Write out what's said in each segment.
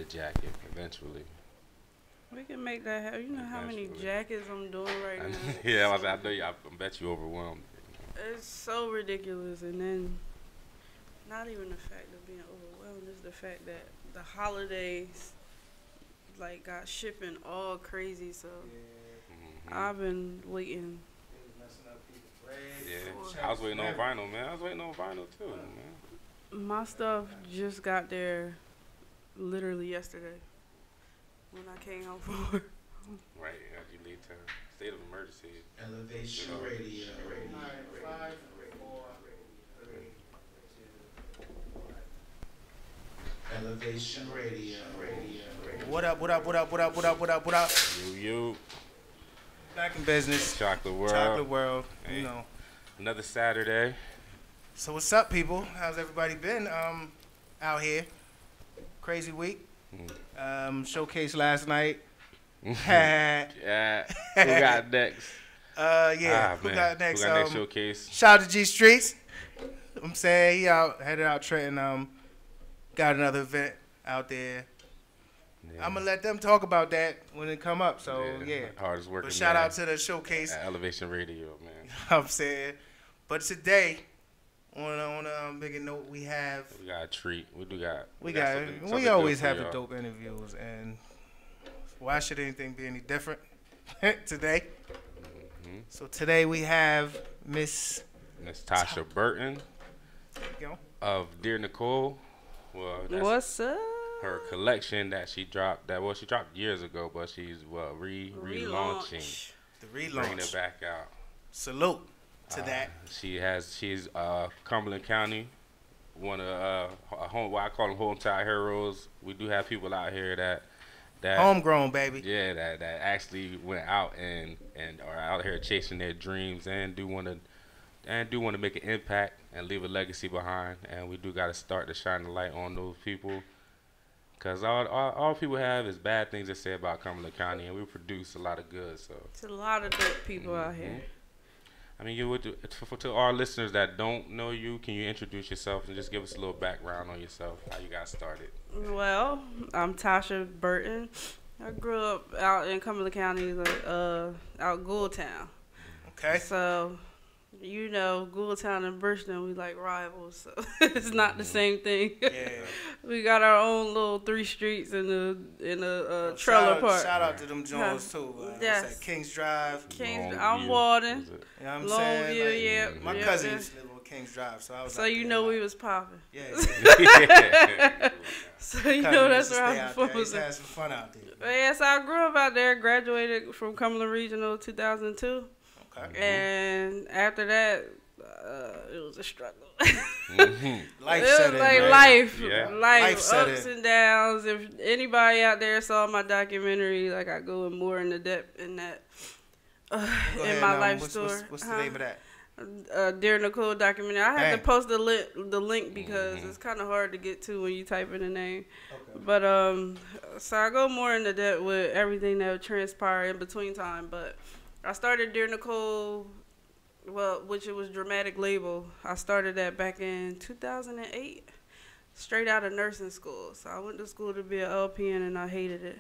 jacket eventually. We can make that happen. You know how many jackets I'm doing right now? Yeah, I know you. I bet you overwhelmed. It's so ridiculous, and then not even the fact of being overwhelmed, is the fact that the holidays like got shipping all crazy. So I've been waiting. Yeah, I was waiting on vinyl, man. I was waiting on vinyl too, man. My stuff just got there literally yesterday when I came home from work. Right, yeah, you leave to state of emergency. Elevation Radio. Elevation Radio. What up, what up, what up, what up, what up, what up, what up? You. Back in business. Chocolate World. Chocolate World, Hey. you know. Another Saturday. So what's up, people? How's everybody been out here? Crazy week. Showcase last night. Yeah. Who got next? Who got next? Who got next showcase? Shout out to G Streets. I'm saying he headed out Trenton. Got another event out there. Yeah. I'm gonna let them talk about that when it come up. So yeah. Hardest working. But shout out to the showcase at Elevation Radio, man. You know what I'm saying. But today, on a bigger note, we have. We got a treat. We always have the dope interviews, and why should anything be any different today? Mm-hmm. So today we have Miss Tasha Burton of DearNicole. Well, what's up? Her collection that she dropped. She dropped years ago, but she's relaunching. The relaunch. Bringing it back out. Salute to that. She's Cumberland County, one of what I call them hometown heroes. We do have people out here that homegrown, baby. Yeah, that actually went out and are out here chasing their dreams and do want to make an impact and leave a legacy behind. And we do got to start to shine the light on those people, because all people have is bad things to say about Cumberland County, and we produce a lot of good. So it's a lot of dope people out here. I mean, to our listeners that don't know you, can you introduce yourself and just give us a little background on yourself, how you got started? Well, I'm Tasha Burton. I grew up out in Cumberland County, out Goultown. Okay. So, Goultown and Burton, we like rivals, so it's not the same thing. Yeah. We got our own little 3 streets in a trailer park. Shout out to them Jones too. Yes. Kings Drive. I'm Walden. You know what I'm saying? Longview, yeah. My cousin used to live on Kings Drive, so I was. So we was popping. Yeah. So that's where I'm from. Used to have some fun out there. Yes, I grew up out there. Graduated from Cumberland Regional 2002. Okay. And after that, it was a struggle. Life it set was in, like right? life ups and downs. If anybody out there saw my documentary, like I go in more into depth in that in my life story. What's the name of that? DearNicole documentary. I had to post the link because it's kind of hard to get to when you type in the name. Okay. But so I go more into depth with everything that transpired in between time. But I started DearNicole, which it was Dramatic Label. I started that back in 2008, straight out of nursing school. So I went to school to be an LPN, and I hated it.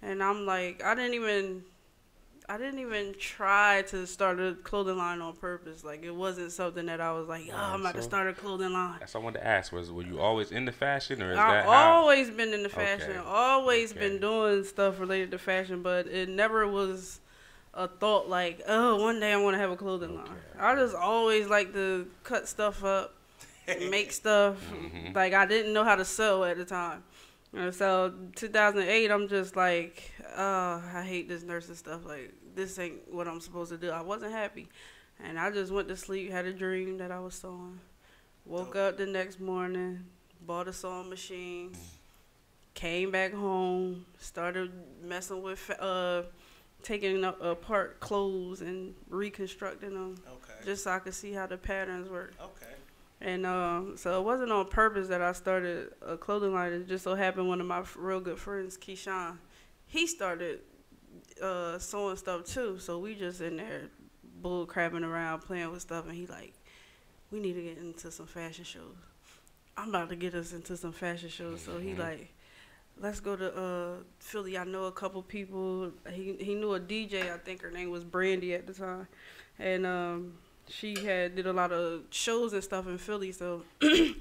And I'm like, I didn't even try to start a clothing line on purpose. Like, it wasn't something that I was like, I'm about to start a clothing line. That's what I wanted to ask. Were you always into fashion, or I've always been into fashion. Always been doing stuff related to fashion, but it never was a thought like, one day I want to have a clothing line. I just always like to cut stuff up, make stuff. Like, I didn't know how to sew at the time. And so 2008, I'm just like, I hate this nursing stuff. Like, this ain't what I'm supposed to do. I wasn't happy. And I just went to sleep, had a dream that I was sewing. Woke up the next morning, bought a sewing machine, came back home, started messing with taking apart clothes and reconstructing them, just so I could see how the patterns work. Okay. And so it wasn't on purpose that I started a clothing line. It just so happened one of my real good friends, Keyshawn, he started sewing stuff too. So we just in there bull crabbing around, playing with stuff, and he like, we need to get into some fashion shows. I'm about to get us into some fashion shows. So he like, let's go to Philly. I know a couple people. He knew a DJ. I think her name was Brandy at the time, and she did a lot of shows and stuff in Philly. So he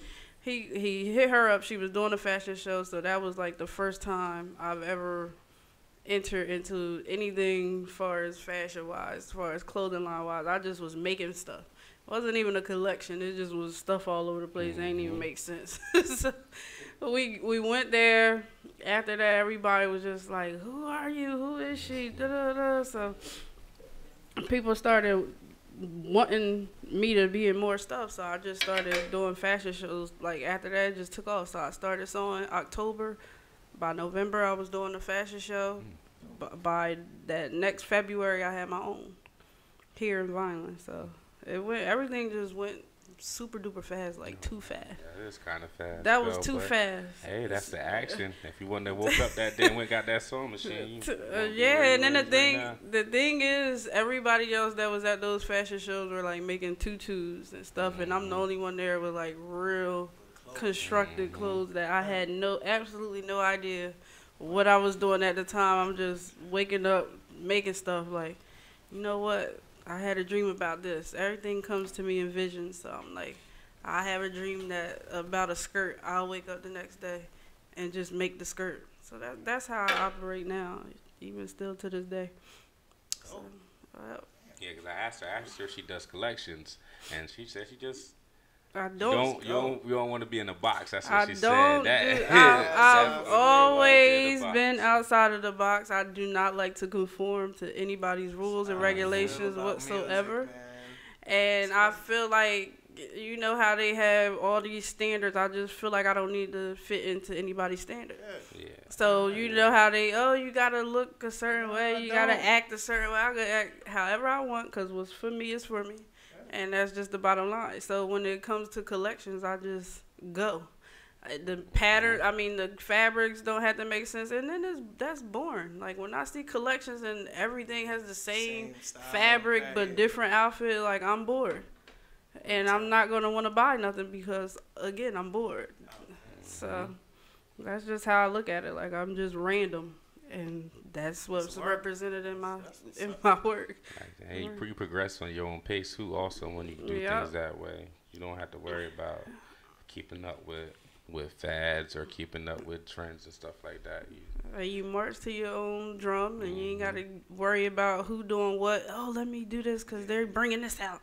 hit her up. She was doing a fashion show. So that was like the first time I've ever entered into anything as far as fashion wise, as far as clothing line wise. I just was making stuff. It wasn't even a collection. It just was stuff all over the place. It ain't even make sense. So we went there. After that, everybody was just like, "Who are you? Who is she?" Da, da, da. So people started wanting me to be in more stuff. So I just started doing fashion shows. Like after that, it just took off. So I started sewing October. By November, I was doing a fashion show. By that next February, I had my own here in Vineland. So everything just went super duper fast, like too fast. Yeah, it is kind of fast. That was too fast. Hey, that's the action. If you wouldn't have woke up that day and went got that sewing machine. Yeah, and then the thing is, everybody else that was at those fashion shows were like making tutus and stuff, and I'm the only one there with like real constructed clothes that I had absolutely no idea what I was doing at the time. I'm just waking up making stuff like, you know what? I had a dream about this. Everything comes to me in visions. So I'm like, I have a dream about a skirt. I'll wake up the next day and just make the skirt. So that's how I operate now, even still to this day. So, yeah, because I asked her if she does collections, and she said she just. I don't. You don't want to be in a box. That's what she said. I've always been outside of the box. I do not like to conform to anybody's rules and regulations whatsoever. Music, and I feel like, you know how they have all these standards. I just feel like I don't need to fit into anybody's standard. Yeah. So you know how you gotta look a certain way. You gotta act a certain way. I gotta act however I want, because what's for me is for me. And that's just the bottom line. So when it comes to collections, I just go. The pattern, the fabrics don't have to make sense. And then that's boring. Like when I see collections and everything has the same style, fabric but different outfit, like I'm bored. And I'm not going to want to buy nothing because, again, I'm bored. So that's just how I look at it. Like I'm just random. And that's what's represented in my work. And you progress on your own pace too. Also, when you do things that way, you don't have to worry about keeping up with fads or keeping up with trends and stuff like that. You march to your own drum, and you ain't got to worry about who doing what. Oh, let me do this because they're bringing this out.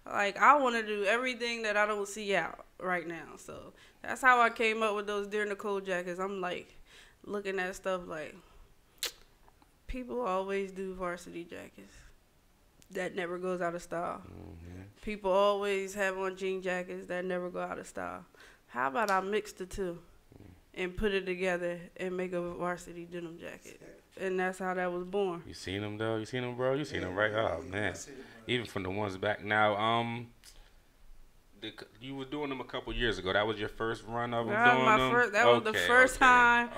Like I want to do everything that I don't see out right now. So that's how I came up with those DearNicole jackets. I'm like looking at stuff like. People always do varsity jackets. That never goes out of style. People always have on jean jackets that never go out of style. How about I mix the two and put it together and make a varsity denim jacket? And that's how that was born. You seen them though? You seen them, bro? You seen them, right? Oh man, even from the ones back now. You were doing them a couple years ago. That was your first run of them doing them? That was the first time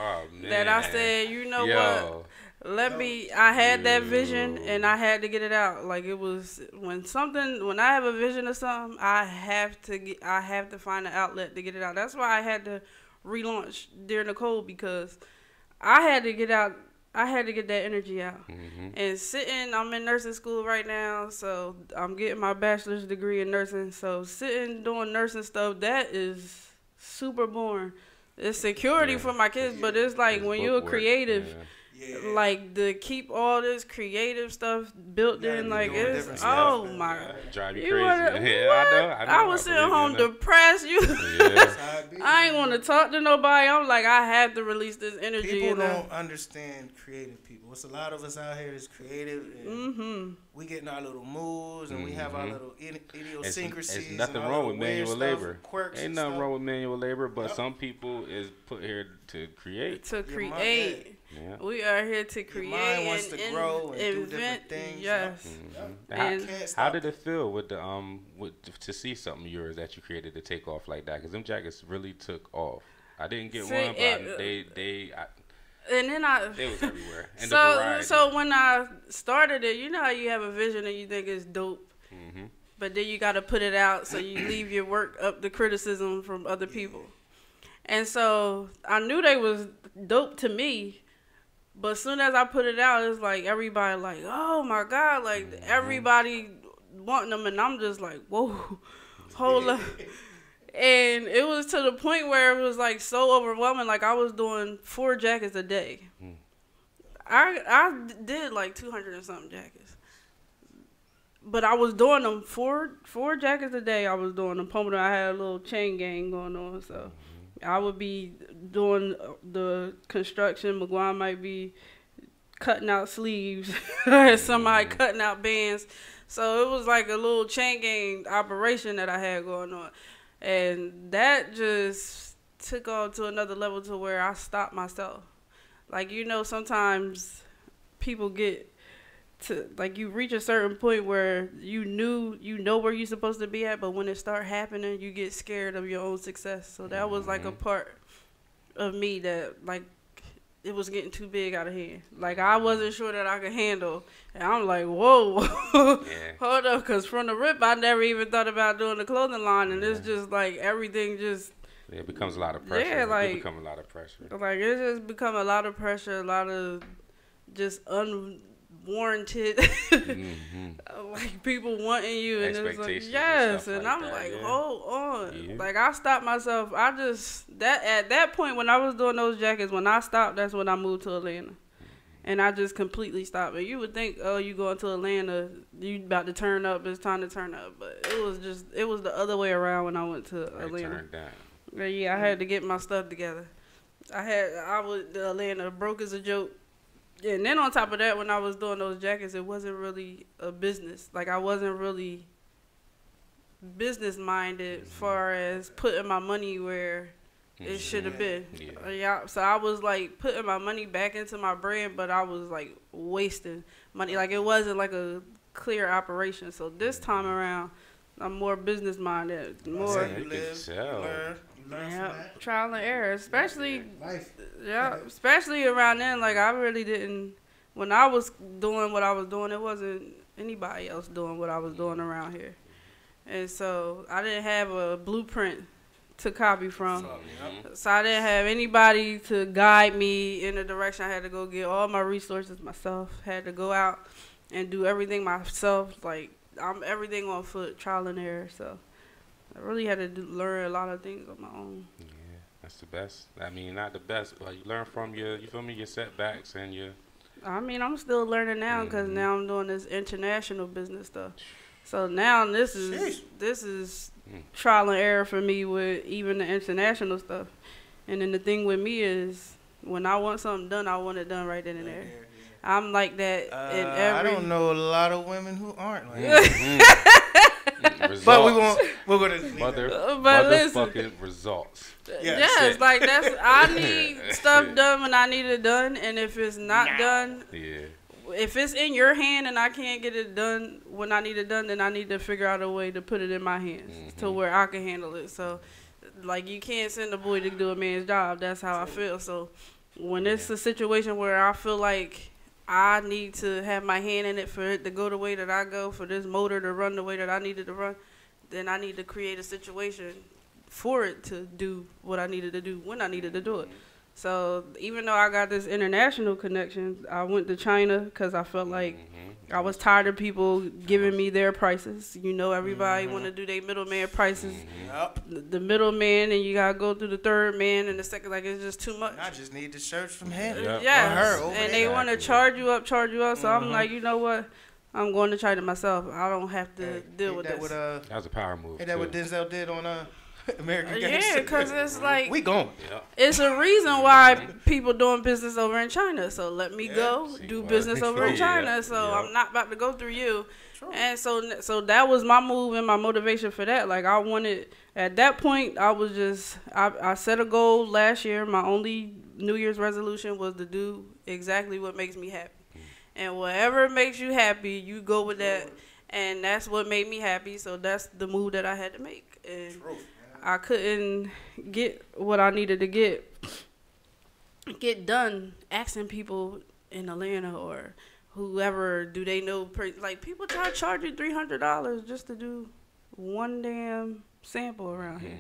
that I said, you know what? I had that vision and I had to get it out. Like it was when I have a vision of something, I have to find an outlet to get it out. That's why I had to relaunch DearNicole, because I had to get out. I had to get that energy out. And I'm in nursing school right now, so I'm getting my bachelor's degree in nursing. So sitting doing nursing stuff, that is super boring. It's security for my kids, but it's like when you're a creative. Like to keep all this creative stuff built in, like it's my drive you crazy. I was sitting home depressed. I ain't want to talk to nobody. I'm like, I have to release this energy. People don't understand creative people. It's a lot of us out here that's creative. And we get in our little moods and we have our little idiosyncrasies. There's nothing wrong with manual labor. Ain't nothing wrong with manual labor, but some people is put here to create. Yeah. We are here to create. Your mind wants to grow and do different things. Yes. And how did it feel with to see something of yours that you created to take off like that? Because them jackets really took off. I didn't get one, but they was everywhere. And so when I started it, you know how you have a vision and you think it's dope, but then you got to put it out, so you leave your work up to criticism from other people. And so I knew they was dope to me. But as soon as I put it out, it's like everybody like, oh my God, like everybody wanting them, and I'm just like, whoa, hold up. And it was to the point where it was like so overwhelming. Like I was doing 4 jackets a day. I did like 200 and something jackets, but I was doing them four jackets a day. I was doing them. I had a little chain gang going on, so. I would be doing the construction. McGuire might be cutting out sleeves. Somebody cutting out bands. So it was like a little chain gang operation that I had going on. And that just took off to another level to where I stopped myself. Like, you know, sometimes people get to, like, you reach a certain point where you know where you're supposed to be at, but when it start happening, you get scared of your own success. So that was like a part of me that, like, it was getting too big out of hand. Like, I wasn't sure that I could handle. And I'm like, whoa, hold up, because from the rip, I never even thought about doing the clothing line, and it's just like everything just. Yeah, it becomes a lot of pressure. Yeah, like, it become a lot of pressure. Like, it just become a lot of pressure, a lot of just warranted like people wanting you, and it's like yes, and I'm like hold on, like I stopped myself. I just at that point when I was doing those jackets, when I stopped, that's when I moved to Atlanta, and I just completely stopped. And you would think, oh, you going to Atlanta, you about to turn up, it's time to turn up, but it was the other way around when I went to Atlanta. Yeah, I had to get my stuff together. Atlanta broke as a joke. And then on top of that, when I was doing those jackets, it wasn't really a business. Like, I wasn't really business-minded as far as putting my money where it should have been. So I was, like, putting my money back into my brand, but I was, like, wasting money. Like, it wasn't, like, a clear operation. So this time around, I'm more business-minded. More. You learn trial and error, especially especially around then. Like, I really didn't, when I was doing what I was doing, it wasn't anybody else doing what I was doing around here, and so I didn't have a blueprint to copy from. So I didn't have anybody to guide me in the direction. I had to go get all my resources myself. Had to go out and do everything myself. Like, I'm everything on foot, trial and error. So I really had to learn a lot of things on my own. Yeah, that's the best. I mean, not the best, but you learn from your setbacks and your. I mean, I'm still learning now because now I'm doing this international business stuff. So now this is trial and error for me with even the international stuff. And then the thing with me is when I want something done, I want it done right then and there. I'm like that in every. I don't know a lot of women who aren't like that. But we're gonna motherfucking results. Yes, like that's I need stuff done when I need it done, and if it's not done, if it's in your hand and I can't get it done when I need it done, then I need to figure out a way to put it in my hands to where I can handle it. So, like, you can't send a boy to do a man's job. That's how I feel. So when it's a situation where I feel like I need to have my hand in it for it to go the way that I go, for this motor to run the way that I need it to run, then I need to create a situation for it to do what I needed to do when I needed to do it. So even though I got this international connection, I went to China because I felt like I was tired of people giving me their prices. You know, everybody want to do their middleman prices. The middleman, and you got to go through the third man and the second. Like, it's just too much. I just need the shirts from him. Yeah. And they want to charge you up. So I'm like, you know what? I'm going to China myself. I don't have to deal with this. That was a power move. Ain't that what Denzel did on American Gangster? Yeah, because it's like we going. It's a reason why people doing business over in China. So let me go do business over in China. So I'm not about to go through you. True. And so that was my move and my motivation for that. Like, I wanted, at that point, I set a goal last year. My only New Year's resolution was to do exactly what makes me happy. And whatever makes you happy, you go with that. And that's what made me happy. So that's the move that I had to make. And I couldn't get what I needed to get done asking people in Atlanta or whoever, do they know, like, people try to charge you $300 just to do one damn sample around here.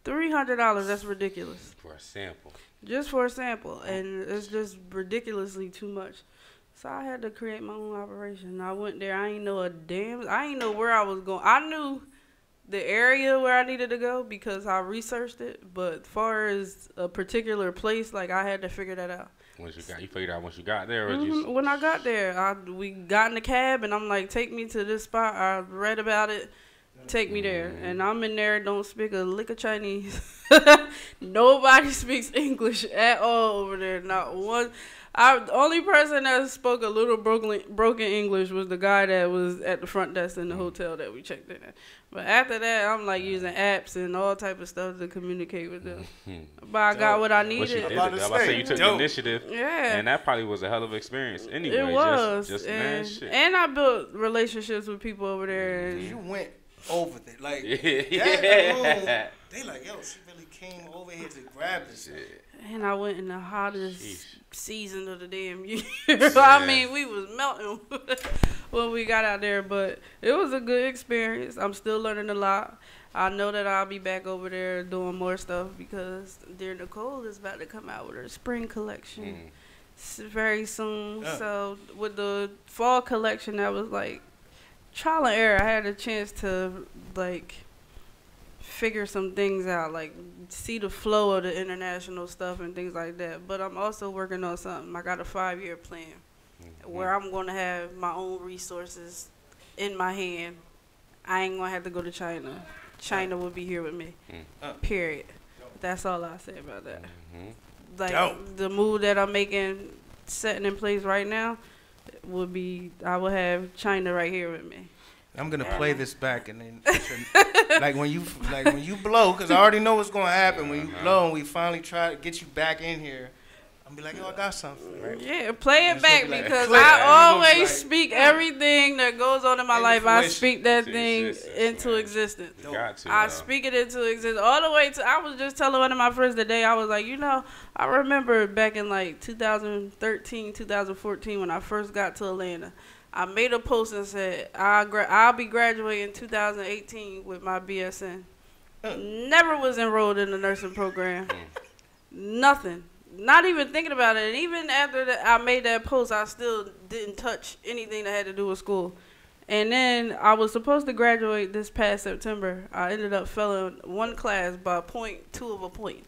$300. That's ridiculous. For a sample. Just for a sample, and it's just ridiculously too much. So I had to create my own operation. I went there. I ain't know where I was going. I knew the area where I needed to go because I researched it. But as far as a particular place, like I had to figure that out. You figured out once you got there, or just... When I got there, we got in the cab, and I'm like, take me to this spot. I read about it. Take me there. And I'm in there, don't speak a lick of Chinese. Nobody speaks English at all over there. Not one. The only person that spoke a little broken English was the guy that was at the front desk in the hotel that we checked in at. But after that, I'm like using apps and all type of stuff to communicate with them. But I got what I needed. I was about to say you took the initiative. Yeah. And that probably was a hell of an experience anyway. It was. Just man, shit. And I built relationships with people over there. And you went over there. Like, they like, yo, she really came over here to grab this shit. And I went in the hottest season of the damn year. I mean, we was melting when we got out there, but it was a good experience. I'm still learning a lot. I know that I'll be back over there doing more stuff because DearNicole is about to come out with her spring collection very soon. So with the fall collection, that was like trial and error. I had a chance to like figure some things out, like see the flow of the international stuff and things like that. But I'm also working on something. I got a 5-year plan where I'm going to have my own resources in my hand. I ain't going to have to go to China. China will be here with me. Period. That's all I say about that. Like the move that I'm making, setting in place right now, would be I will have China right here with me. I'm gonna play this back and then like when you blow, because I already know what's gonna happen when you blow and we finally try to get you back in here. I'm be like, yo, I got something. Right? Yeah, play it back because I always speak everything that goes on in my life. I speak that thing into existence. I speak it into existence all the way to. I was just telling one of my friends today. I was like, I remember back in like 2013, 2014 when I first got to Atlanta. I made a post and said, I'll be graduating 2018 with my BSN. Never was enrolled in the nursing program. Nothing. Not even thinking about it. And even after I made that post, I still didn't touch anything that had to do with school. And then I was supposed to graduate this past September. I ended up failing one class by 0.2 of a point.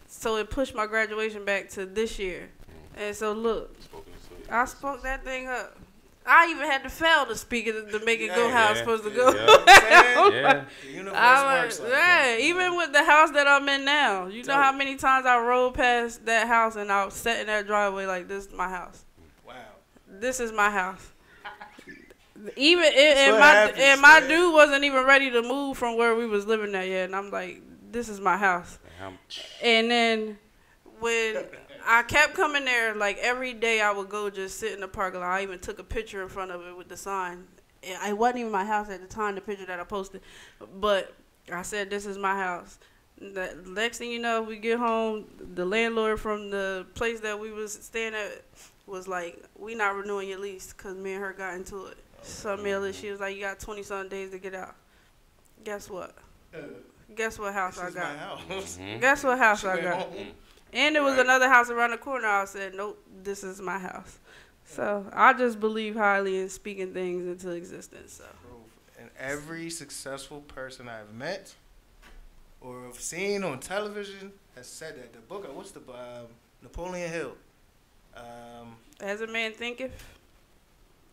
So it pushed my graduation back to this year. And so look, I spoke that thing up. I even had to fail to speak it to make it go how it's supposed to go. The universe works like that. Even with the house that I'm in now, you know how many times I rode past that house and I was sat in that driveway like, this is my house. Wow. This is my house. Even and my dude wasn't even ready to move from where we was living at yet, and I'm like, this is my house. And then when I kept coming there, like every day I would go just sit in the parking lot. I even took a picture in front of it with the sign. It wasn't even my house at the time, the picture that I posted. But I said, this is my house. The next thing you know, we get home, the landlord from the place that we was staying at was like, we not renewing your lease because me and her got into it. She was like, you got 20-something days to get out. Guess what? Guess what house I got? Guess what house I got? And there was another house around the corner. I said, nope, this is my house. So I just believe highly in speaking things into existence. So. And every successful person I've met or have seen on television has said that. The book, what's the Napoleon Hill? As a Man Thinketh.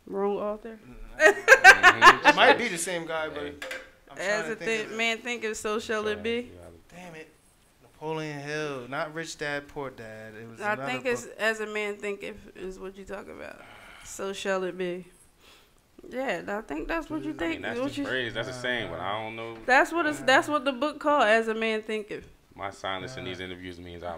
Wrong author. It might be the same guy, but I'm As a man thinketh, so shall it be. Damn it. Napoleon Hill, not Rich Dad, Poor Dad. It was. I think it's As a Man Thinketh is what you talk about. So shall it be. Yeah, I think that's what you think. I mean, that's the phrase. That's a saying, but I don't know. That's what the book called, As a Man Thinketh. My silence in these interviews means I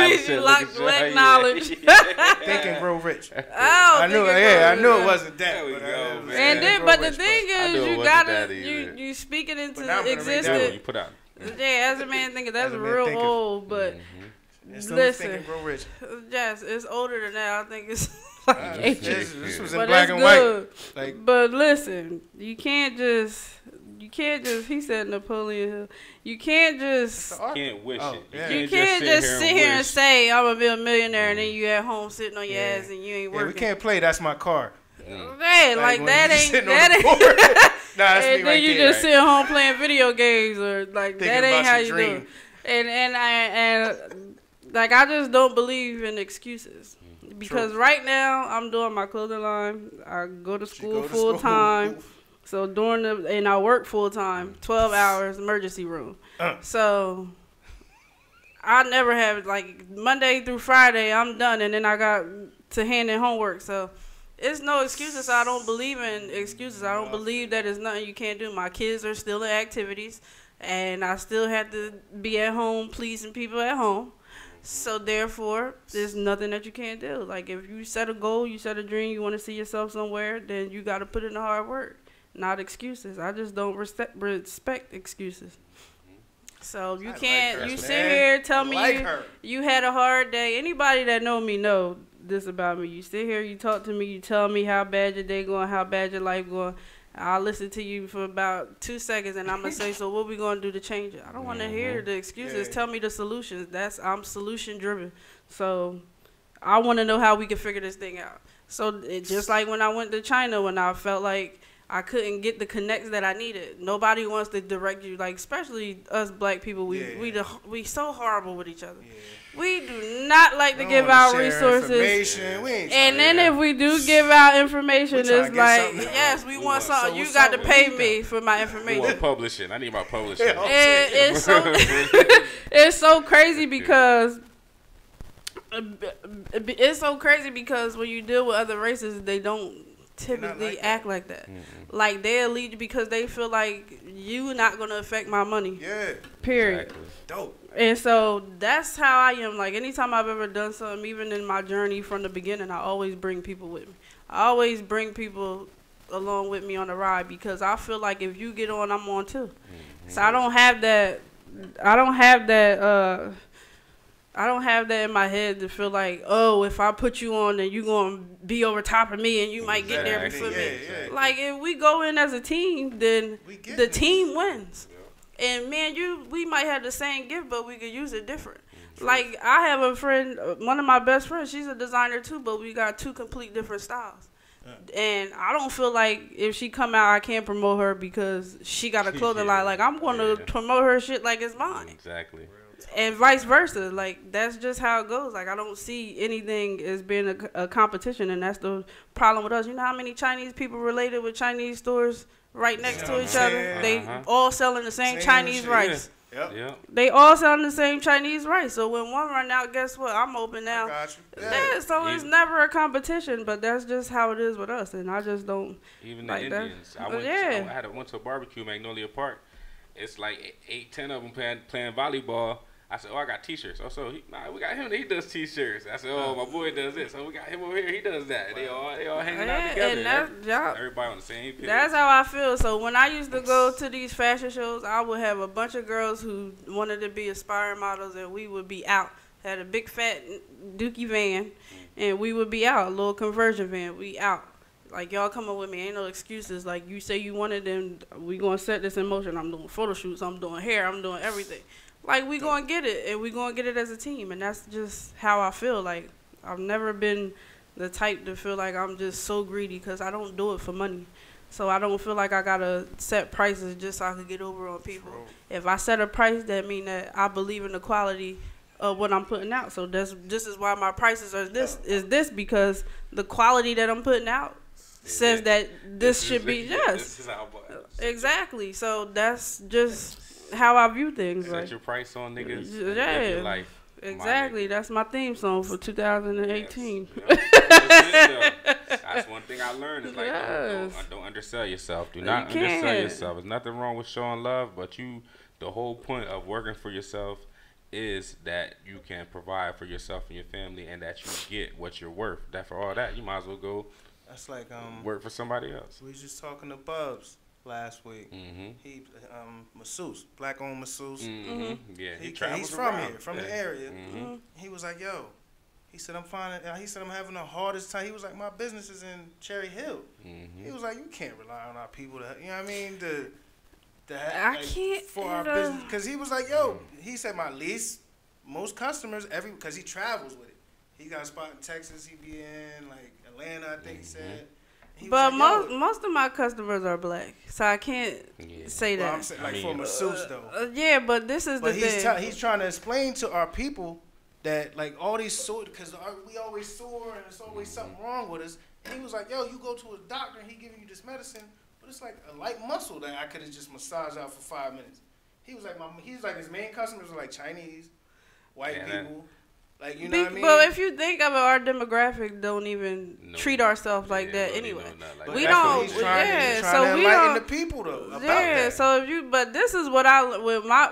you lack knowledge. Think and Grow Rich. I knew it wasn't that. But the thing is, you speak it into existence. You put out. Yeah, As a Man Thinketh, that's real old, but listen, Think and Grow Rich. Yes, it's older than that. I think it's This was in But black it's and good. white. Like, But listen, you can't just. He said Napoleon Hill. You can't just. Can't wish it. Yeah. You can't just sit here and say I'm gonna be a millionaire, and then you at home sitting on your ass and you ain't working. we can't play. That's my car. Hey, like that ain't. Nah, that's and me then right you there, just sit home playing video games or like Thinking that ain't about how your you dream. do it. And like I just don't believe in excuses because right now I'm doing my clothing line. I go to school full time, so and I work full time, 12 hours emergency room. So I never have like Monday through Friday I'm done, and then I got to hand in homework. So. It's no excuses. I don't believe in excuses. I don't believe that there's nothing you can't do. My kids are still in activities, and I still have to be at home pleasing people at home. So, therefore, there's nothing that you can't do. Like, if you set a goal, you set a dream, you want to see yourself somewhere, then you got to put in the hard work, not excuses. I just don't respect excuses. So, you can't, you sit here tell me you had a hard day. Anybody that know me know this about me. You sit here, you talk to me, you tell me how bad your day going, how bad your life going. I'll listen to you for about 2 seconds, and I'm gonna say, so what we gonna do to change it? I don't want to hear the excuses. Tell me the solutions. I'm solution driven. So I want to know how we can figure this thing out. So just like when I went to China, when I felt like I couldn't get the connects that I needed. Nobody wants to direct you, like especially us black people. We so horrible with each other. Yeah. We do not like to give out resources. And then if we do give out information, it's like, yes, we want something. You got to pay me for my information. You want publishing? I need my publishing. It's so crazy because when you deal with other races, they don't typically act like that. Like they'll lead you because they feel like you not gonna affect my money. Yeah. Period. Exactly. Dope. And so that's how I am. Like anytime I've ever done something, even in my journey from the beginning, I always bring people with me. I always bring people along with me on the ride because I feel like if you get on, I'm on too. So I don't have that in my head to feel like, oh, if I put you on, then you're going to be over top of me and you might get there before me. Yeah. Like, if we go in as a team, then the team wins. Yeah. And, man, we might have the same gift, but we could use it different. Like, I have a friend, one of my best friends, she's a designer too, but we got two complete different styles. And I don't feel like if she come out, I can't promote her because she got a clothing line. Like, I'm going to promote her shit like it's mine. Exactly. And vice versa. Like, that's just how it goes. Like, I don't see anything as being a competition, and that's the problem with us. You know how many Chinese people related with Chinese stores right next to each other? They all selling the same Chinese rice. Yep. They all selling the same Chinese rice. So when one run out, guess what? I'm open now. Yeah, so it's never a competition, but that's just how it is with us, and I just don't. Even like the Indians. That. I went to a barbecue, Magnolia Park. It's like 8-10 of them playing volleyball. I said, oh, I got T-shirts. Oh, so we got him. He does T-shirts. I said, oh, my boy does this. So we got him over here. He does that. They all hanging out together. And everybody on the same page. That's how I feel. So when I used to go to these fashion shows, I would have a bunch of girls who wanted to be aspiring models, and we would be out. Had a big fat dookie van, and we would be out. A little conversion van. We out. Like, y'all coming with me. Ain't no excuses. Like, you say you want it, then we going to set this in motion. I'm doing photo shoots. I'm doing hair. I'm doing everything. Like, we going to get it, and we going to get it as a team. And that's just how I feel. Like, I've never been the type to feel like I'm just so greedy because I don't do it for money. So I don't feel like I got to set prices just so I can get over on people. If I set a price, that mean that I believe in the quality of what I'm putting out. So this is why my prices are this because the quality that I'm putting out says that this should be exactly. So that's just how I view things. Set your price on niggas. Yeah, your life. Exactly. That's my theme song for 2018. That's one thing I learned is like don't undersell yourself. Do not undersell yourself. There's nothing wrong with showing love, but the whole point of working for yourself is that you can provide for yourself and your family, and that you get what you're worth. That for all that, you might as well go. That's like work for somebody else. We was just talking to Bubs last week. He masseuse, black owned masseuse. Yeah, he's from here, from the area. He was like, yo, He said, he said, I'm having the hardest time. He was like, my business is in Cherry Hill. He was like, you can't rely on our people to, you know what I mean? I can't. For our business. Because he was like, yo, he said, my least, most customers, because he travels with it. He got a spot in Texas, he be in, like, Atlanta, I think he said. But like, most of my customers are black, so I can't say that. Well, I'm saying, like, for masseuse, though. Yeah, but this is the thing. He's trying to explain to our people that, like, all these sore, because we always sore and it's always something wrong with us. And he was like, yo, you go to a doctor and he giving you this medicine, but it's like a light muscle that I could have just massaged out for 5 minutes. He was like, his main customers were like Chinese, white people. Like, you know what I mean? But if you think of it, our demographic don't even treat ourselves like that anyway. We don't. So we don't. The people though. About that. So if you, but this is what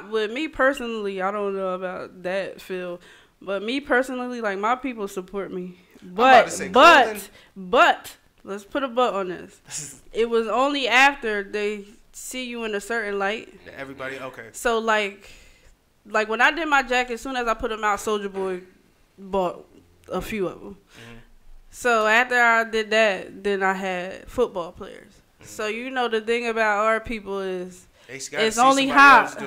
with me personally, I don't know about that, Phil, but me personally, like my people support me. But let's put a but on this. It was only after they see you in a certain light. Everybody okay. So like when I did my jacket, as soon as I put them out, Soulja Boy bought a few of them. So after I did that, then I had football players. So you know the thing about our people is it's only hot.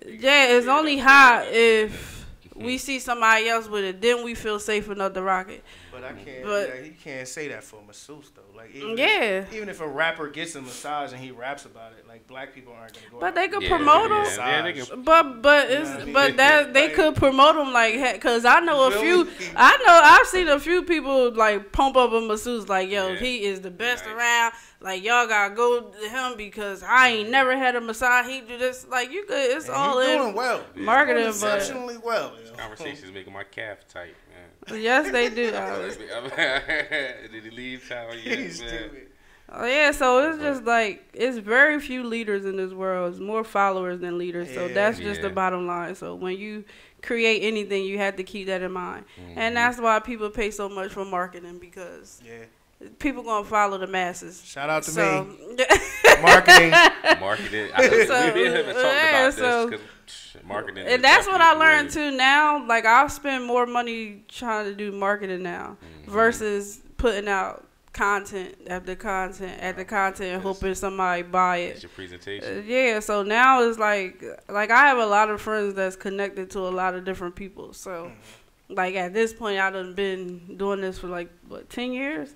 Yeah, it's only hot if we see somebody else with it. Then we feel safe enough to rock it. But I can't. He can't say that for a masseuse though. Like even if a rapper gets a massage and he raps about it, like black people aren't gonna go. But they could promote them. But they could promote them like, cause I know a few. I've seen a few people like pump up a masseuse like, yo, he is the best around. Like y'all gotta go to him because I ain't never had a massage. He do this. Like you could. It's all in doing well. Marketing, doing exceptionally well. Conversations making my calf tight. Yes, they do. Did he leave town yet, man? Oh yeah, so it's just like it's very few leaders in this world. It's more followers than leaders. So that's just the bottom line. So when you create anything, you have to keep that in mind, and that's why people pay so much for marketing because people gonna follow the masses. Shout out to me. Marketing. We haven't talked about this because marketing. And that's what I learned too now. Like I'll spend more money trying to do marketing now versus putting out content after content after content, hoping somebody buy it. It's your presentation. Yeah, so now it's like I have a lot of friends that's connected to a lot of different people. So like at this point, I done been doing this for like 10 years.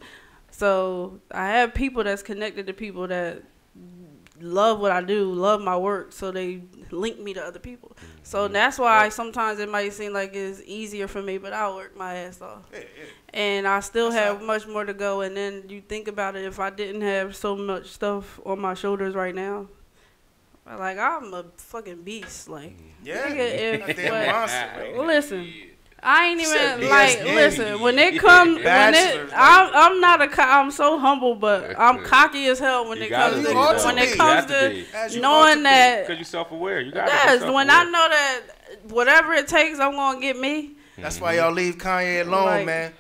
So I have people that's connected to people that love what I do, love my work, so they link me to other people. So that's why sometimes it might seem like it's easier for me, but I work my ass off. And I still have much more to go. And then you think about it, if I didn't have so much stuff on my shoulders right now, like I'm a fucking beast. Like listen. I ain't even listen. When it comes, I'm so humble, but I'm cocky as hell when it comes to knowing that. Because you're self-aware. You got to. When I know that whatever it takes, I'm gonna get me. That's why y'all leave Kanye alone, man.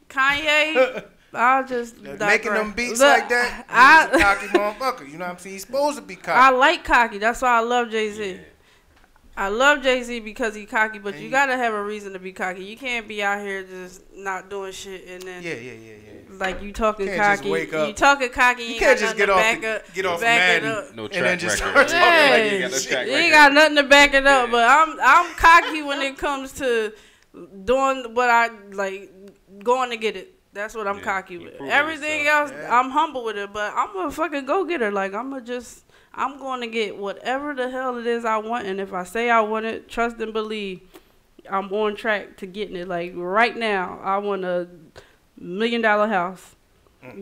Kanye, I'll just making them beats like that. He's a cocky motherfucker. You know what I'm saying? He's supposed to be cocky. I like cocky. That's why I love Jay-Z. Yeah. I love Jay-Z because he's cocky, but you gotta have a reason to be cocky. You can't be out here just not doing shit and then like you talking cocky. You talking cocky. You can't just get off Madden. No track and just record. You ain't got nothing to back it up. But I'm cocky when it comes to doing what I like, going to get it. That's what I'm cocky with. Everything else, I'm humble with it. But I'm a fucking go getter. Like I'm going to get whatever the hell it is I want. And if I say I want it, trust and believe, I'm on track to getting it. Like right now, I want $1 million house.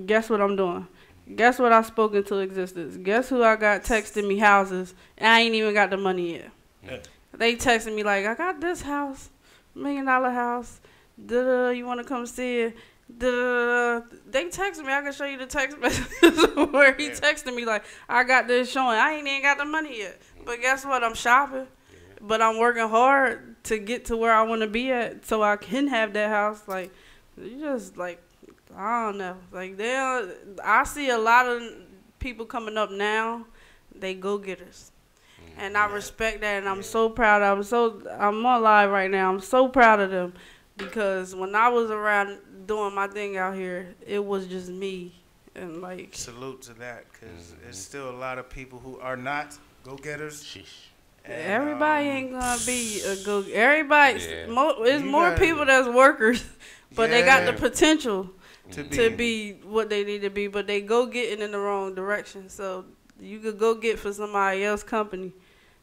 Guess what I'm doing? Guess what I spoke into existence? Guess who I got texting me houses? And I ain't even got the money yet. They texting me like, I got this house, $1 million house. You want to come see it? They texted me. I can show you the text message where he texted me like, I got this showing. I ain't even got the money yet. But guess what? I'm shopping. But I'm working hard to get to where I want to be at so I can have that house. Like, you just like, I don't know. Like, I see a lot of people coming up now. They go-getters. And I respect that, and I'm so proud. I'm on live right now. I'm so proud of them. because when I was around doing my thing out here, it was just me. And like, salute to that, because there's still a lot of people who are not go-getters. And, everybody ain't gonna be a go. Everybody, it's more people that's workers, but they got the potential to be what they need to be, but they go getting in the wrong direction. So you could go get for somebody else's company,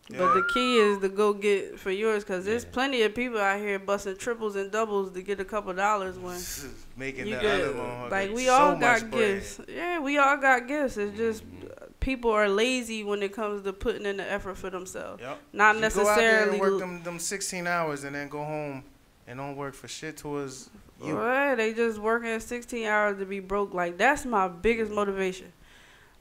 but the key is to go get for yours, because there's plenty of people out here busting triples and doubles to get a couple dollars when making you the get, other like we all got gifts. Yeah, we all got gifts. It's just people are lazy when it comes to putting in the effort for themselves. Yep. Not necessarily go out there and work them 16 hours and then go home and don't work for shit towards you. Right, they just working 16 hours to be broke. Like, that's my biggest motivation.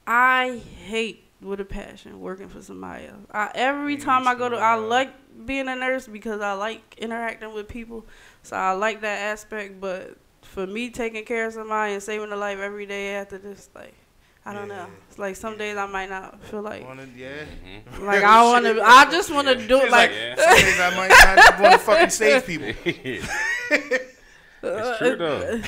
I hate with a passion working for somebody else. Every time I go to, I like being a nurse because I like interacting with people. So I like that aspect. But for me, taking care of somebody and saving a life every day after this, like, I don't know. It's like some days I might not feel like. Like I just want to do it. Like some days I might not want to fucking save people. It's true though.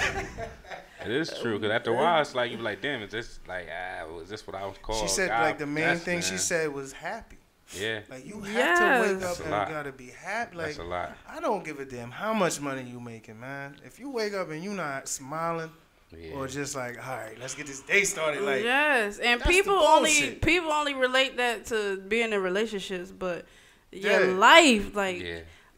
It is true, because after a while it's like you be like, damn, is this like was this what I was called? She said like the main thing she said was happy. Yeah. Like you have to wake up and you gotta be happy. Like that's a lot. I don't give a damn how much money you making, man. If you wake up and you not smiling. Yeah. Or just like, all right, let's get this day started. Like, yes, and people only relate that to being in relationships, but your life, like,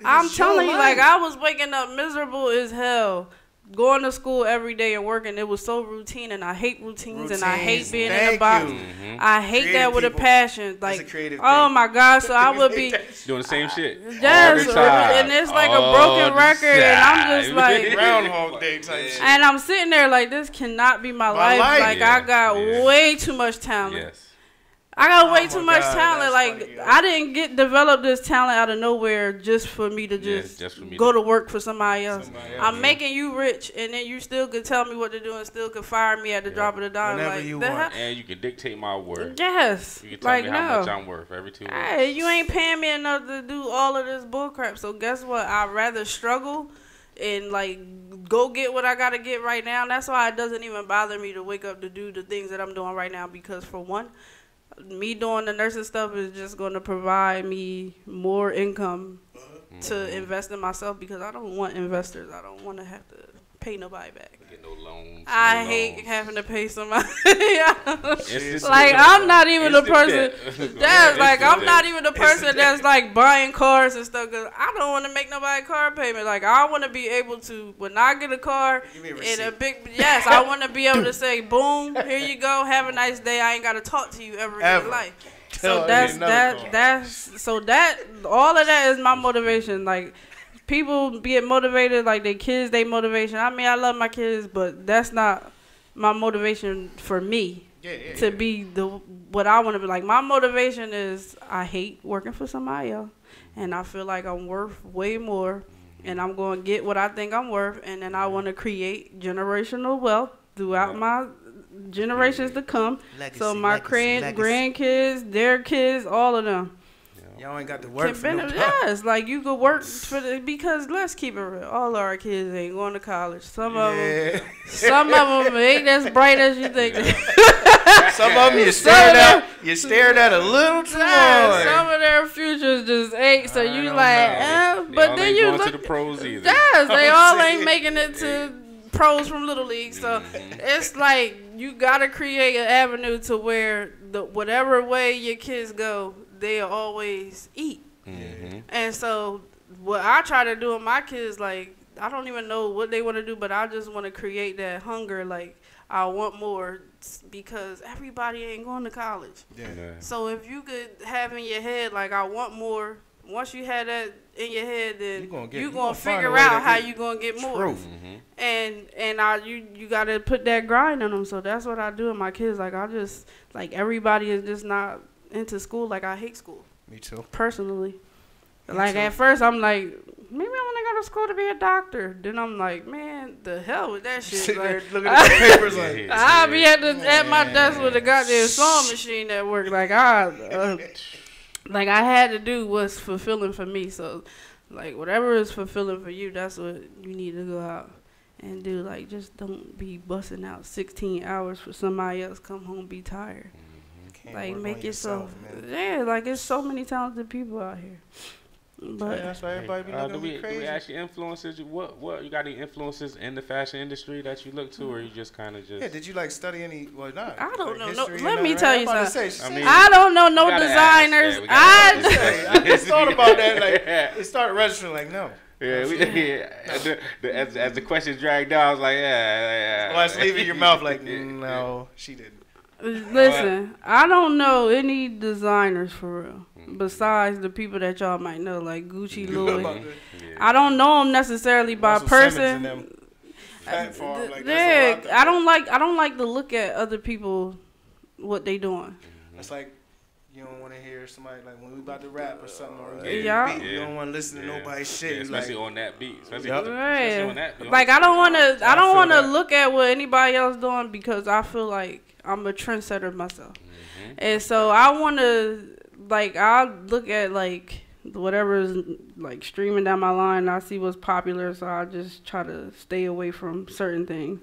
I'm telling you, like, I was waking up miserable as hell, going to school every day and working. It was so routine, and I hate routines and I hate being in a box. I hate that with a passion. Like, oh my gosh, so I would be doing the same shit. Yes, and it's like a broken record, and I'm just like Groundhog Day type shit. And I'm sitting there like, this cannot be my life. Like, I got way too much talent. Yes. I got way too much talent. Like, funny, I didn't develop this talent out of nowhere just for me to just go to work for somebody else. I'm making you rich, and then you still could tell me what to do and still could fire me at the drop of the dime. Whenever like, you want. And you can dictate my worth. Yes. You can tell me how much I'm worth every 2 weeks. Hey, you ain't paying me enough to do all of this bullcrap. So guess what? I'd rather struggle and like go get what I gotta get right now. And that's why it doesn't even bother me to wake up to do the things that I'm doing right now, because for one, me doing the nursing stuff is just going to provide me more income to invest in myself, because I don't want investors. I don't want to have to pay nobody back. Get no loans. I hate having to pay somebody. Like, I'm not even the person. That's like, I'm not even the person that's like buying cars and stuff, because I don't want to make nobody car payment. Like, I want to be able to, when I get a car in a big, I want to be able to say, boom, here you go, have a nice day. I ain't got to talk to you ever in your life. So all of that is my motivation. Like, people get motivated, like their kids, they motivation. I mean, I love my kids, but that's not my motivation for me to be what I want to be. Like, my motivation is I hate working for somebody else, and I feel like I'm worth way more, and I'm going to get what I think I'm worth, and then I want to create generational wealth throughout my generations to come. Legacy, so my grandkids, their kids, all of them. Y'all ain't got to work for no time. Yes, like you could work for because let's keep it real. All our kids ain't going to college. Some of them ain't as bright as you think. Some of them you stared at a little too long. Some of their futures just ain't. So you like, but then you look to the pros either. Yes, they all ain't making it to pros from Little League. So it's like you gotta create an avenue to where whatever way your kids go, they always eat. And so what I try to do with my kids, like, I don't even know what they want to do, but I just want to create that hunger. Like, I want more, because everybody ain't going to college. So if you could have in your head, like, I want more, once you have that in your head, then you're going to figure out how you're going to get more. And you got to put that grind on them. So that's what I do with my kids. Like, I just, like, everybody is just not into school. Like, I hate school. Me too. Personally. Like, at first, I'm like, maybe I want to go to school to be a doctor. Then I'm like, man, the hell with that shit. Sit there looking at the papers like, I'll be at my desk with a goddamn sewing machine at work. Like, I had to do what's fulfilling for me. So Like, whatever is fulfilling for you, that's what you need to go out and do. Like, just don't be busting out 16 hours for somebody else come home be tired. Like, make yourself, yeah, like, there's so many talented people out here. But that's why everybody be looking do we actually influences you? What you got any influences in the fashion industry that you look to, or you just kind of just? Yeah, did you like study any? Well, not. I don't like know. history Let me tell you something. I, I don't know no designers. I just thought about that. Like, it started registering. Like, no. Yeah, as the questions dragged out, I was like, yeah. Well, it's leaving your mouth like, no, she didn't. Listen, I don't know any designers for real. Besides the people that y'all might know, like Gucci, Louis. I don't know them necessarily by person. Yeah, I don't like to look at other people what they doing. It's like you don't want to hear somebody like when we about to rap or something or beat, you don't want to listen to nobody's shit. Especially on that beat. Especially on that beat. Like I don't want to look at what anybody else doing because I feel like I'm a trendsetter myself. And so I want to, like, I look at, like, whatever's, like, streaming down my line. I see what's popular, so I just try to stay away from certain things.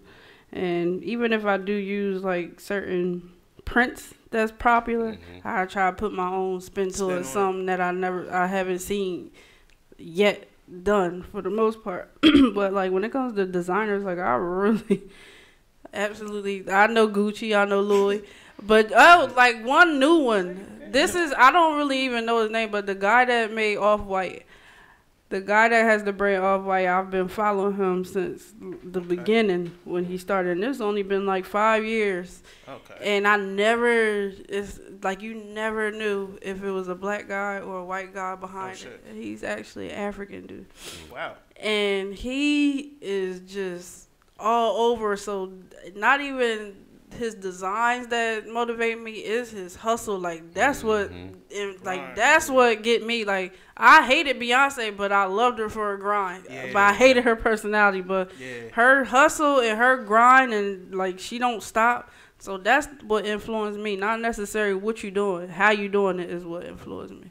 And even if I do use, like, certain prints that's popular, I try to put my own spin to it, something that I haven't seen yet done for the most part. But, like, when it comes to designers, like, I really, absolutely, I know Gucci, I know Louis. But, like, one new one. I don't really even know his name, but the guy that made Off-White, the guy that has the brand Off-White, I've been following him since the beginning when he started. And it's only been, like, 5 years. And it's like you never knew if it was a black guy or a white guy behind it. He's actually an African dude. Wow. And he is just all over, so not even his designs that motivate me is his hustle. Like that's what that's what get me. Like I hated Beyonce, but I loved her for her grind. But I hated her personality, but her hustle and her grind, and like she don't stop. So that's what influenced me. Not necessarily what you doing, how you doing it is what influenced me.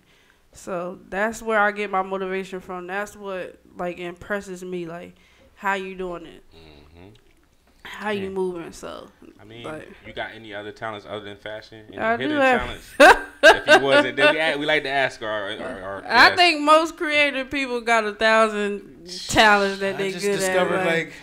So that's where I get my motivation from. That's what like impresses me, like how you doing it. How you moving? So I mean, you got any other talents other than fashion? Any I hidden do talents? If you wasn't, then we like to ask our I think most creative people got 1,000 talents that they good at. I just discovered like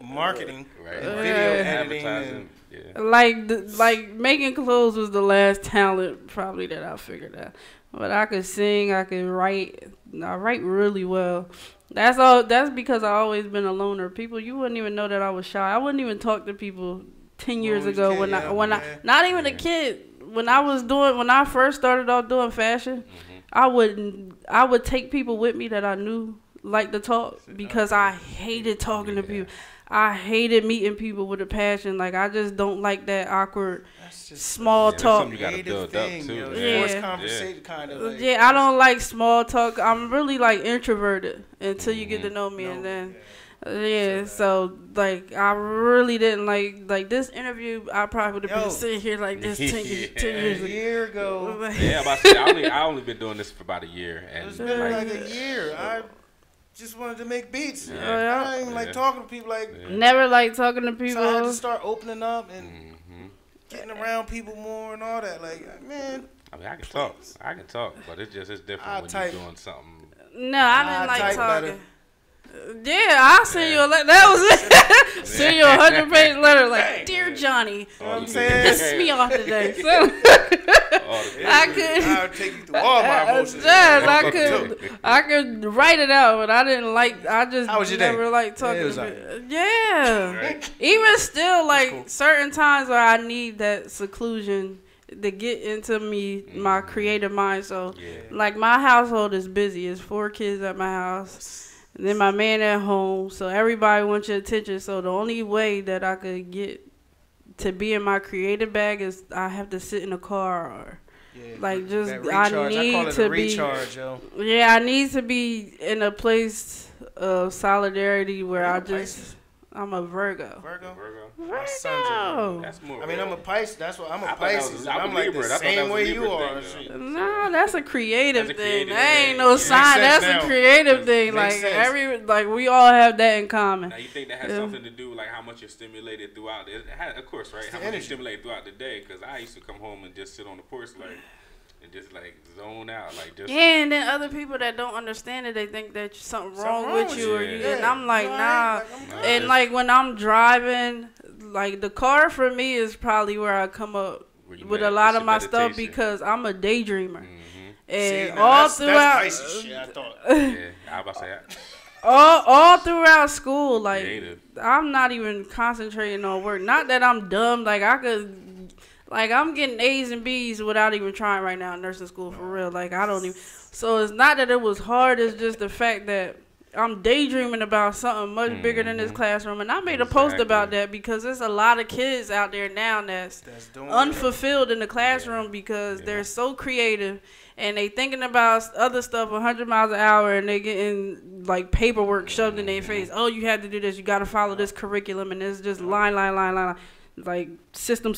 marketing, video editing, like making clothes was the last talent probably that I figured out. But I could sing, I could write. I write really well. That's all. That's because I always been a loner. People, you wouldn't even know that I was shy. I wouldn't even talk to people 10 years ago when I not even a kid. When I first started off doing fashion, I would take people with me that I knew liked to talk because I hated talking to people. I hated meeting people with a passion. Like I just don't like that awkward small talk. You gotta build up too. Forced conversation kind of. Like, I don't like small talk. I'm really like introverted until you get to know me, and then so like I really didn't like this interview. I probably would have been sitting here like this 10 years ago. Yeah, about to say, I only been doing this for about a year, and it's been like a year. I just wanted to make beats. I ain't like talking to people. Like never like talking to people. So I had to start opening up and getting around people more and all that. Like man, I mean, I can talk, but it's different when you're doing something. No, I didn't like talking. Better. Yeah, I'll send you a letter. That was it. Send you a 100-page letter like, Dear Johnny, this is me off today. So I'll take you through all my emotions. I could write it out, but I didn't like. I just never liked talking to people. Yeah, right. Even still, like certain times where I need that seclusion to get into my creative mind. So, like my household is busy. It's 4 kids at my house. And then my man at home, so everybody wants your attention. So the only way that I could get to be in my creative bag is I have to sit in a car or like just I need to be. I need to be in a place of solidarity where I just I'm a Virgo. Virgo. Virgo. That's more. I mean, I'm a Pisces. That's what I'm a Pisces. I'm like Libra. the same way you are. No, that's a creative thing. That ain't thing. no sign. That's a creative thing. Makes Like we all have that in common. Now you think that has something to do with like how much you're stimulated throughout? Of course, right? How much you're stimulated throughout the day? Because I used to come home and just sit on the porch and just like zone out, like just. Yeah, and then other people that don't understand it, they think that something wrong with you, or you. And I'm like, nah. And like when I'm driving, like the car for me is probably where I come up with a lot of my stuff because I'm a daydreamer. And all throughout. That's Pisces shit, I thought. Yeah, I was about to say that. All throughout school, like creative. I'm not even concentrating on work. Not that I'm dumb, like I could. Like, I'm getting A's and B's without even trying right now in nursing school, for real. Like, I don't even... So, it's not that it was hard. It's just the fact that I'm daydreaming about something much bigger than this classroom. And I made a post about that because there's a lot of kids out there now that's unfulfilled in the classroom because they're so creative. And they thinking about other stuff 100 miles an hour and they getting, like, paperwork shoved in their face. Oh, you had to do this. You got to follow this curriculum. And it's just line. Like system,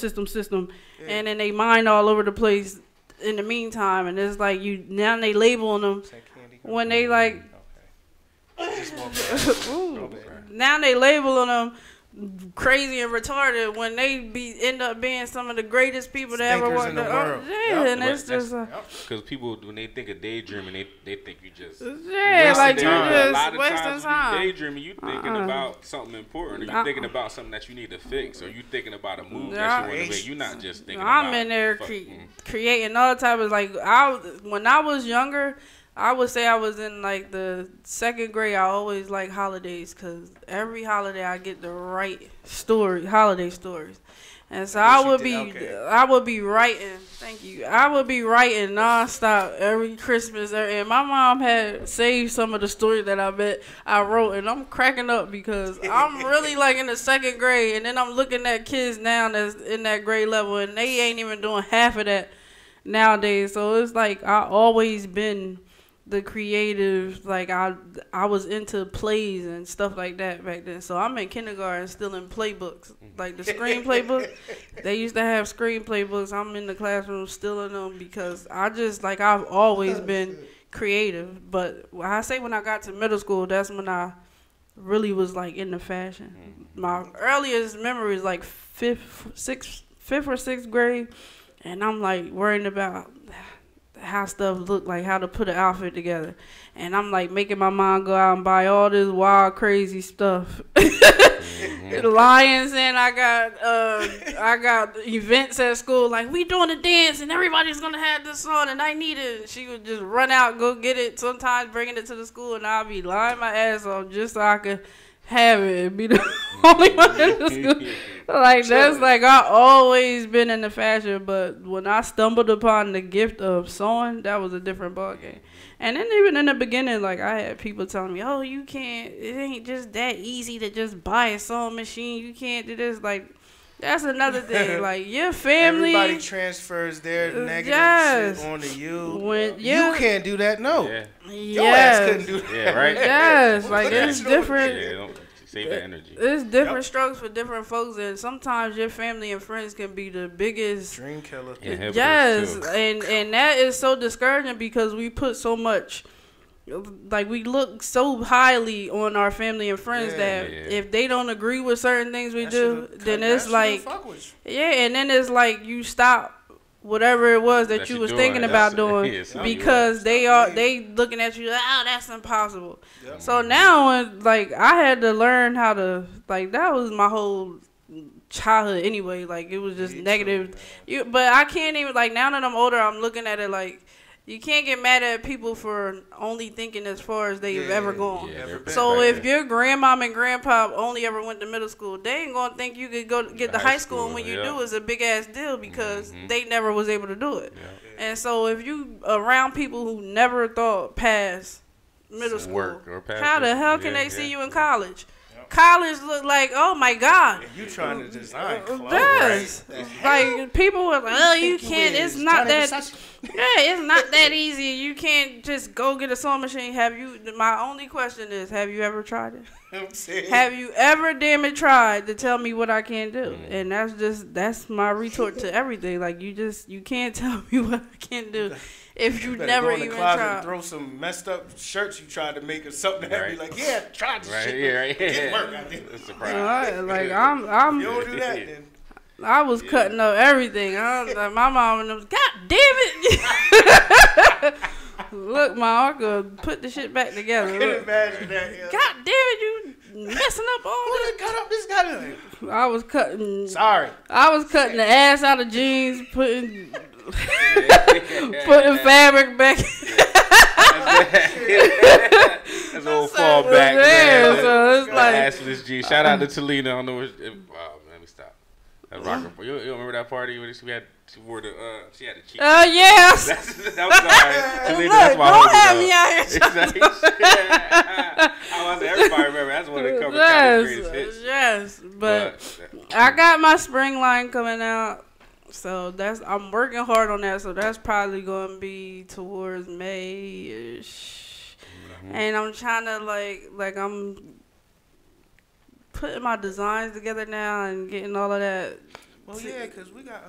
and then they mind all over the place in the meantime, and it's like now they labeling them when they like. Now they labeling them crazy and retarded when they end up being some of the greatest people that ever walked the world. And it's just because people when they think of daydreaming, they think you just like you just wasting time. You daydreaming, you thinking about something important, or you thinking about something that you need to fix, or you thinking about a move that you want to make. You're not just thinking. I'm in there creating all types of like when I was younger. I would say I was in like the second grade. I always like holidays because every holiday I get the right holiday stories, and so I would be writing. Thank you. I would be writing nonstop every Christmas, and my mom had saved some of the stories that I wrote, and I'm cracking up because I'm really like in the second grade, and then I'm looking at kids now that's in that grade level, and they ain't even doing half of that nowadays. So it's like I always been the creative, like I was into plays and stuff like that back then. So I'm in kindergarten still in playbooks, like the screenplay book. They used to have screenplay books. I'm in the classroom still in them because I just like I've always been creative. But I say when I got to middle school, that's when I really was like into fashion. My earliest memory is like fifth or sixth grade, and I'm like worrying about how stuff look, like how to put an outfit together, and I'm like making my mom go out and buy all this wild crazy stuff. Lions, and I got events at school like we doing a dance and everybody's gonna have this on and I need it. She would just run out, go get it, sometimes bringing it to the school, and I'll be lying my ass off just so I could have it and be the only one in the school. Like that's like I always been into fashion, but when I stumbled upon the gift of sewing, that was a different ballgame. And then even in the beginning, like I had people telling me, "Oh, you can't. It ain't just that easy to just buy a sewing machine. You can't do this." Like that's another thing. Like your family, everybody transfers their negative shit onto you. When you can't do that, no. Your ass couldn't do that. Yeah, right. Yes, like it's different. Yeah, don't save that energy. It's different strokes for different folks, and sometimes your family and friends can be the biggest dream killer. Yes, and that is so discouraging because we put so much. Like we look so highly on our family and friends that if they don't agree with certain things we do, then it's like and then it's like you stop whatever it was that you was thinking about doing because they looking at you like, oh, that's impossible. Yep. So now when like I had to learn how to like that was my whole childhood anyway. Like it was just negative. But I can't even like now that I'm older, I'm looking at it like. You can't get mad at people for only thinking as far as they've ever gone. So if your grandmom and grandpa only ever went to middle school, they ain't gonna think you could go get to high school, and when you do, it's a big ass deal because they never was able to do it. And so if you around people who never thought past middle school, how the hell can they see you in college? College look like, oh my God. You trying to design clothes, yes. right? Like people were like, oh, you can't. It's not that. it's not that easy. You can't just go get a sewing machine. My only question is, have you ever tried it? I'm saying. Have you ever damn it tried to tell me what I can't do? And that's my retort to everything. Like you can't tell me what I can't do if you never even tried. And throw some messed up shirts you tried to make or something. Right. Be like, yeah, try this shit. Yeah, right. Didn't work. I did. It's a surprise. Like I'm. You don't do that then. I was cutting up everything. I was like, my mom and them, God damn it! Look, ma, I could put the shit back together. I can imagine that. Yeah. God damn it, you messing up all this. Cut up this guy. I was cutting. Sorry. I was cutting the ass out of jeans, putting fabric back. That's a old fallback. Yeah, so it's like assless G. Shout out to Talina. I don't know. Let me stop. That rocker. You remember that party when she had the she had the cheek? Yeah. That was alright. That's why don't have me out here. I was everybody remember. That's one of the cover greatest hits. Yes, but I got my spring line coming out. So I'm working hard on that. So that's probably going to be towards May-ish. And I'm trying to like I'm putting my designs together now and getting all of that. Well, yeah, because we got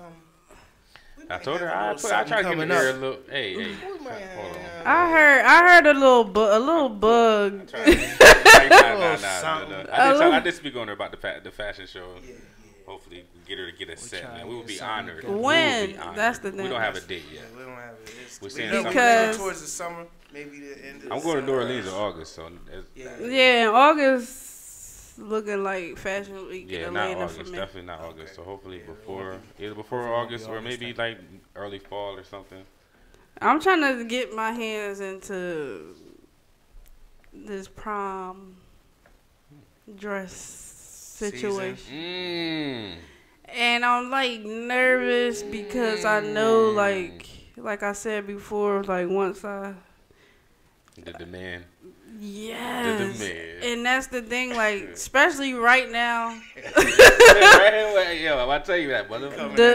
I told her I tried to give her a little. Hey, hold on. I heard a little bug. Nah. I did speak on her about the fashion show. Hopefully, get her to get a set, man. We would be honored. When? That's the thing. We don't have a date yet. Yeah, we don't have it. We're saying because towards the summer, maybe the end of I'm going to New Orleans in August, so yeah, in August. Looking like Fashion Week. Yeah, not August. Definitely not August. So hopefully either before August or maybe like early fall or something. I'm trying to get my hands into this prom dress situation. And I'm like nervous because I know like I said before, like once I the demand. Yes. And that's the thing, like, especially right now. Yo, I'll tell you that, brother.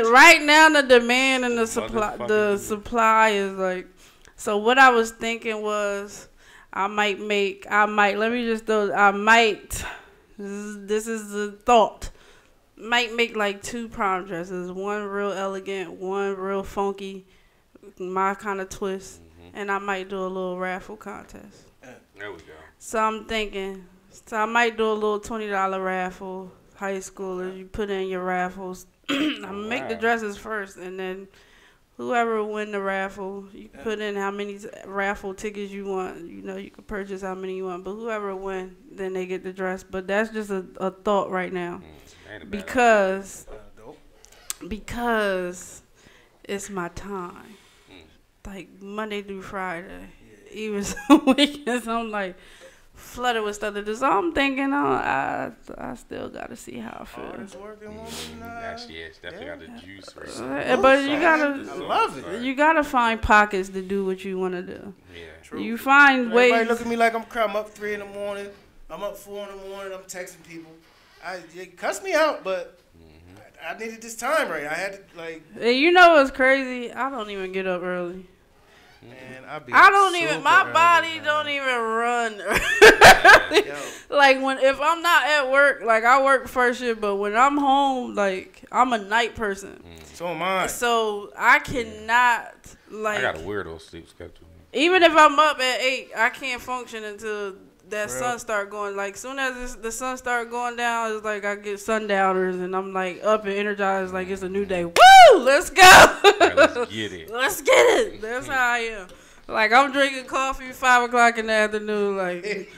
Right now, the demand and the supply is like. So what I was thinking was, this is the thought. Might make like 2 prom dresses, one real elegant, one real funky, my kind of twist, and I might do a little raffle contest. There we go. So I'm thinking, I might do a little $20 raffle. High schoolers, you put in your raffles. I'm gonna make the dresses first, and then whoever win the raffle, you put in how many raffle tickets you want. You know, you can purchase how many you want, but whoever win, then they get the dress. But that's just a thought right now, because it's my time, like Monday through Friday. Even some weekends, I'm like flooded with stuff to do. So I'm thinking, I still got to see how I feel. Actually, it's definitely got the juice right. But you gotta, I love it. You gotta find pockets to do what you want to do. Yeah, true. You find ways. Everybody look at me like I'm up 3 in the morning. I'm up 4 in the morning. I'm texting people. It cuss me out, but I needed this time right. I had to like. And you know what's crazy? I don't even get up early. Man, my body don't even run. Like if I'm not at work, like I work first shift, but when I'm home, like I'm a night person. So am I. So I cannot like. I got a weirdo sleep schedule. Even if I'm up at 8, I can't function until that sun start going. Like soon as the sun start going down, it's like I get sundowners, and I'm like up and energized, like it's a new day. Woo! Let's go. Right, let's get it. Let's get it. That's how I am. Like I'm drinking coffee 5 o'clock in the afternoon. Like,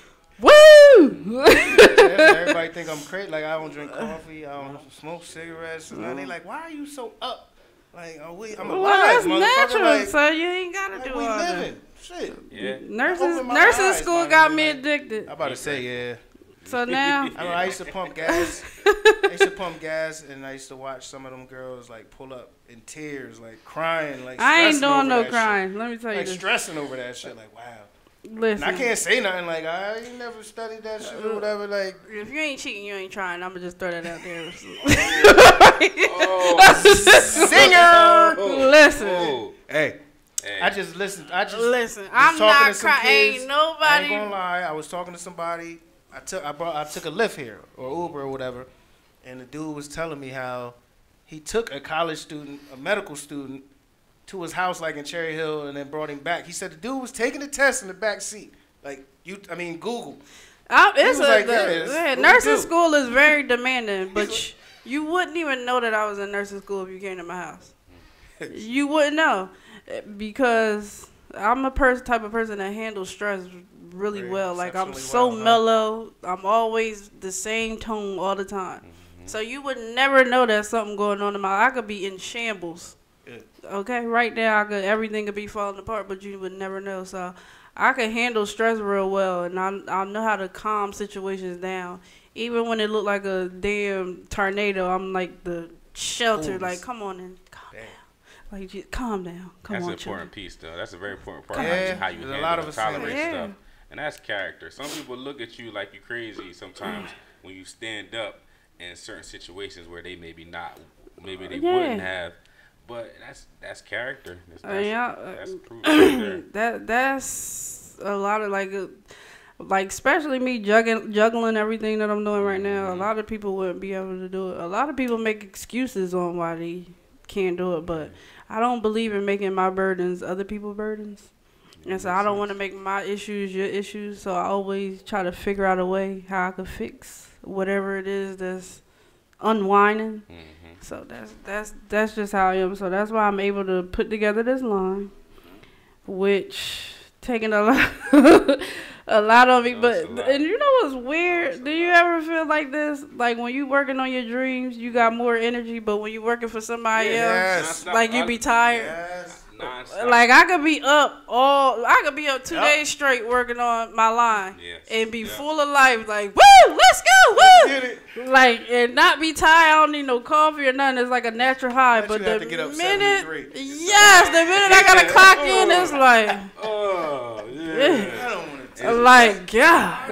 woo! Everybody think I'm crazy. Like I don't drink coffee. I don't smoke cigarettes. And they like, why are you so up? Like, I'm alive, that's natural. Like, so you ain't gotta do all that. Shit. Yeah. Nursing school got me addicted. I'm about to say, yeah. So now I used to pump gas. And I used to watch some of them girls like pull up in tears, like crying, like I ain't doing no shit. crying. Let me tell you, like this. Stressing over that shit. Like wow. Listen, and I can't say nothing. Like I ain't never studied that shit or whatever. Like if you ain't cheating, you ain't trying. I'ma just throw that out there. Singer. Listen. Oh. Hey. I just listened. Listen. I'm not crying. Ain't nobody. I ain't gonna lie. I was talking to somebody. I took a Lyft here or Uber or whatever, and the dude was telling me how he took a college student, a medical student, to his house like in Cherry Hill, and then brought him back. He said the dude was taking the test in the back seat. Like Google. Nursing school is very demanding, but you wouldn't even know that I was in nursing school if you came to my house. You wouldn't know, because I'm a type of person that handles stress really well. Like, I'm so mellow. I'm always the same tone all the time. So you would never know there's something going on in my life. I could be in shambles. Okay, right now everything could be falling apart, but you would never know. So I can handle stress real well, and I know how to calm situations down. Even when it looked like a damn tornado, I'm like the shelter. Fools. Like, come on and calm down. Like, just calm down. That's an important piece, though. That's a very important part of how you handle and tolerate stuff. And that's character. Some people look at you like you're crazy sometimes when you stand up in certain situations where they maybe wouldn't have. But that's character. That's proof right there. That's a lot of like especially me juggling everything that I'm doing right now. A lot of people wouldn't be able to do it. A lot of people make excuses on why they can't do it, but I don't believe in making my burdens other people's burdens. And so I don't want to make my issues your issues. So I always try to figure out a way how I could fix whatever it is that's unwinding. So that's just how I am. So that's why I'm able to put together this line, which taking a lot of me. But and you know what's weird? Do you ever feel like this? Like when you working on your dreams, you got more energy, but when you working for somebody else, like you be tired. Yes. Like I could be up 2 days straight working on my line and be full of life, like woo, let's go, woo, like, and not be tired. I don't need no coffee or nothing. It's like a natural high. But the minute, I gotta clock in, it's like, oh yeah, I don't want to. Like, God.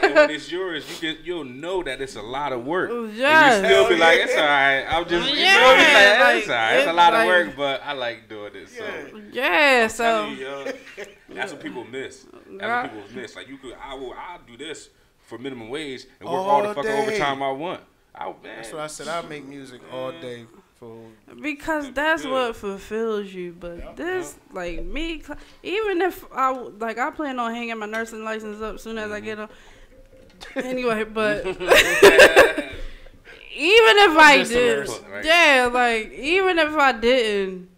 And when it's yours, you'll know that it's a lot of work. Yes. And you still be like, it's all right. I'm just, it's all right. It's a lot of work, but I like doing it. So so that's what people miss. That's what people miss. Like I'll do this for minimum wage and work all the fucking overtime I want. That's what I said. I make music all day. Because that's what fulfills you. But this, like me, even if I plan on hanging my nursing license up as soon as I get them. Anyway, but even if I did, even if I didn't,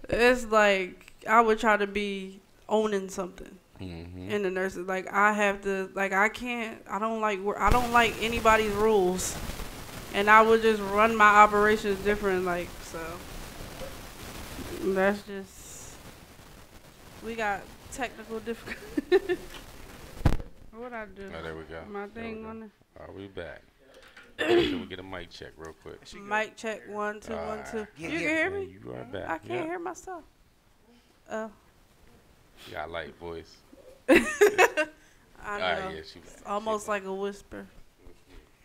it's like I would try to be owning something in the nurses. Like I have to, like I don't like anybody's rules. And I would just run my operations different, like, so. That's just, we got technical difficulties. What I do? Oh, there we go. My thing on there. Are we back? Can we get a mic check real quick? Mic check, 1 2 1 2. You can hear me? You are back. I can't hear myself. Oh. You got light voice. I know. It's almost like a whisper.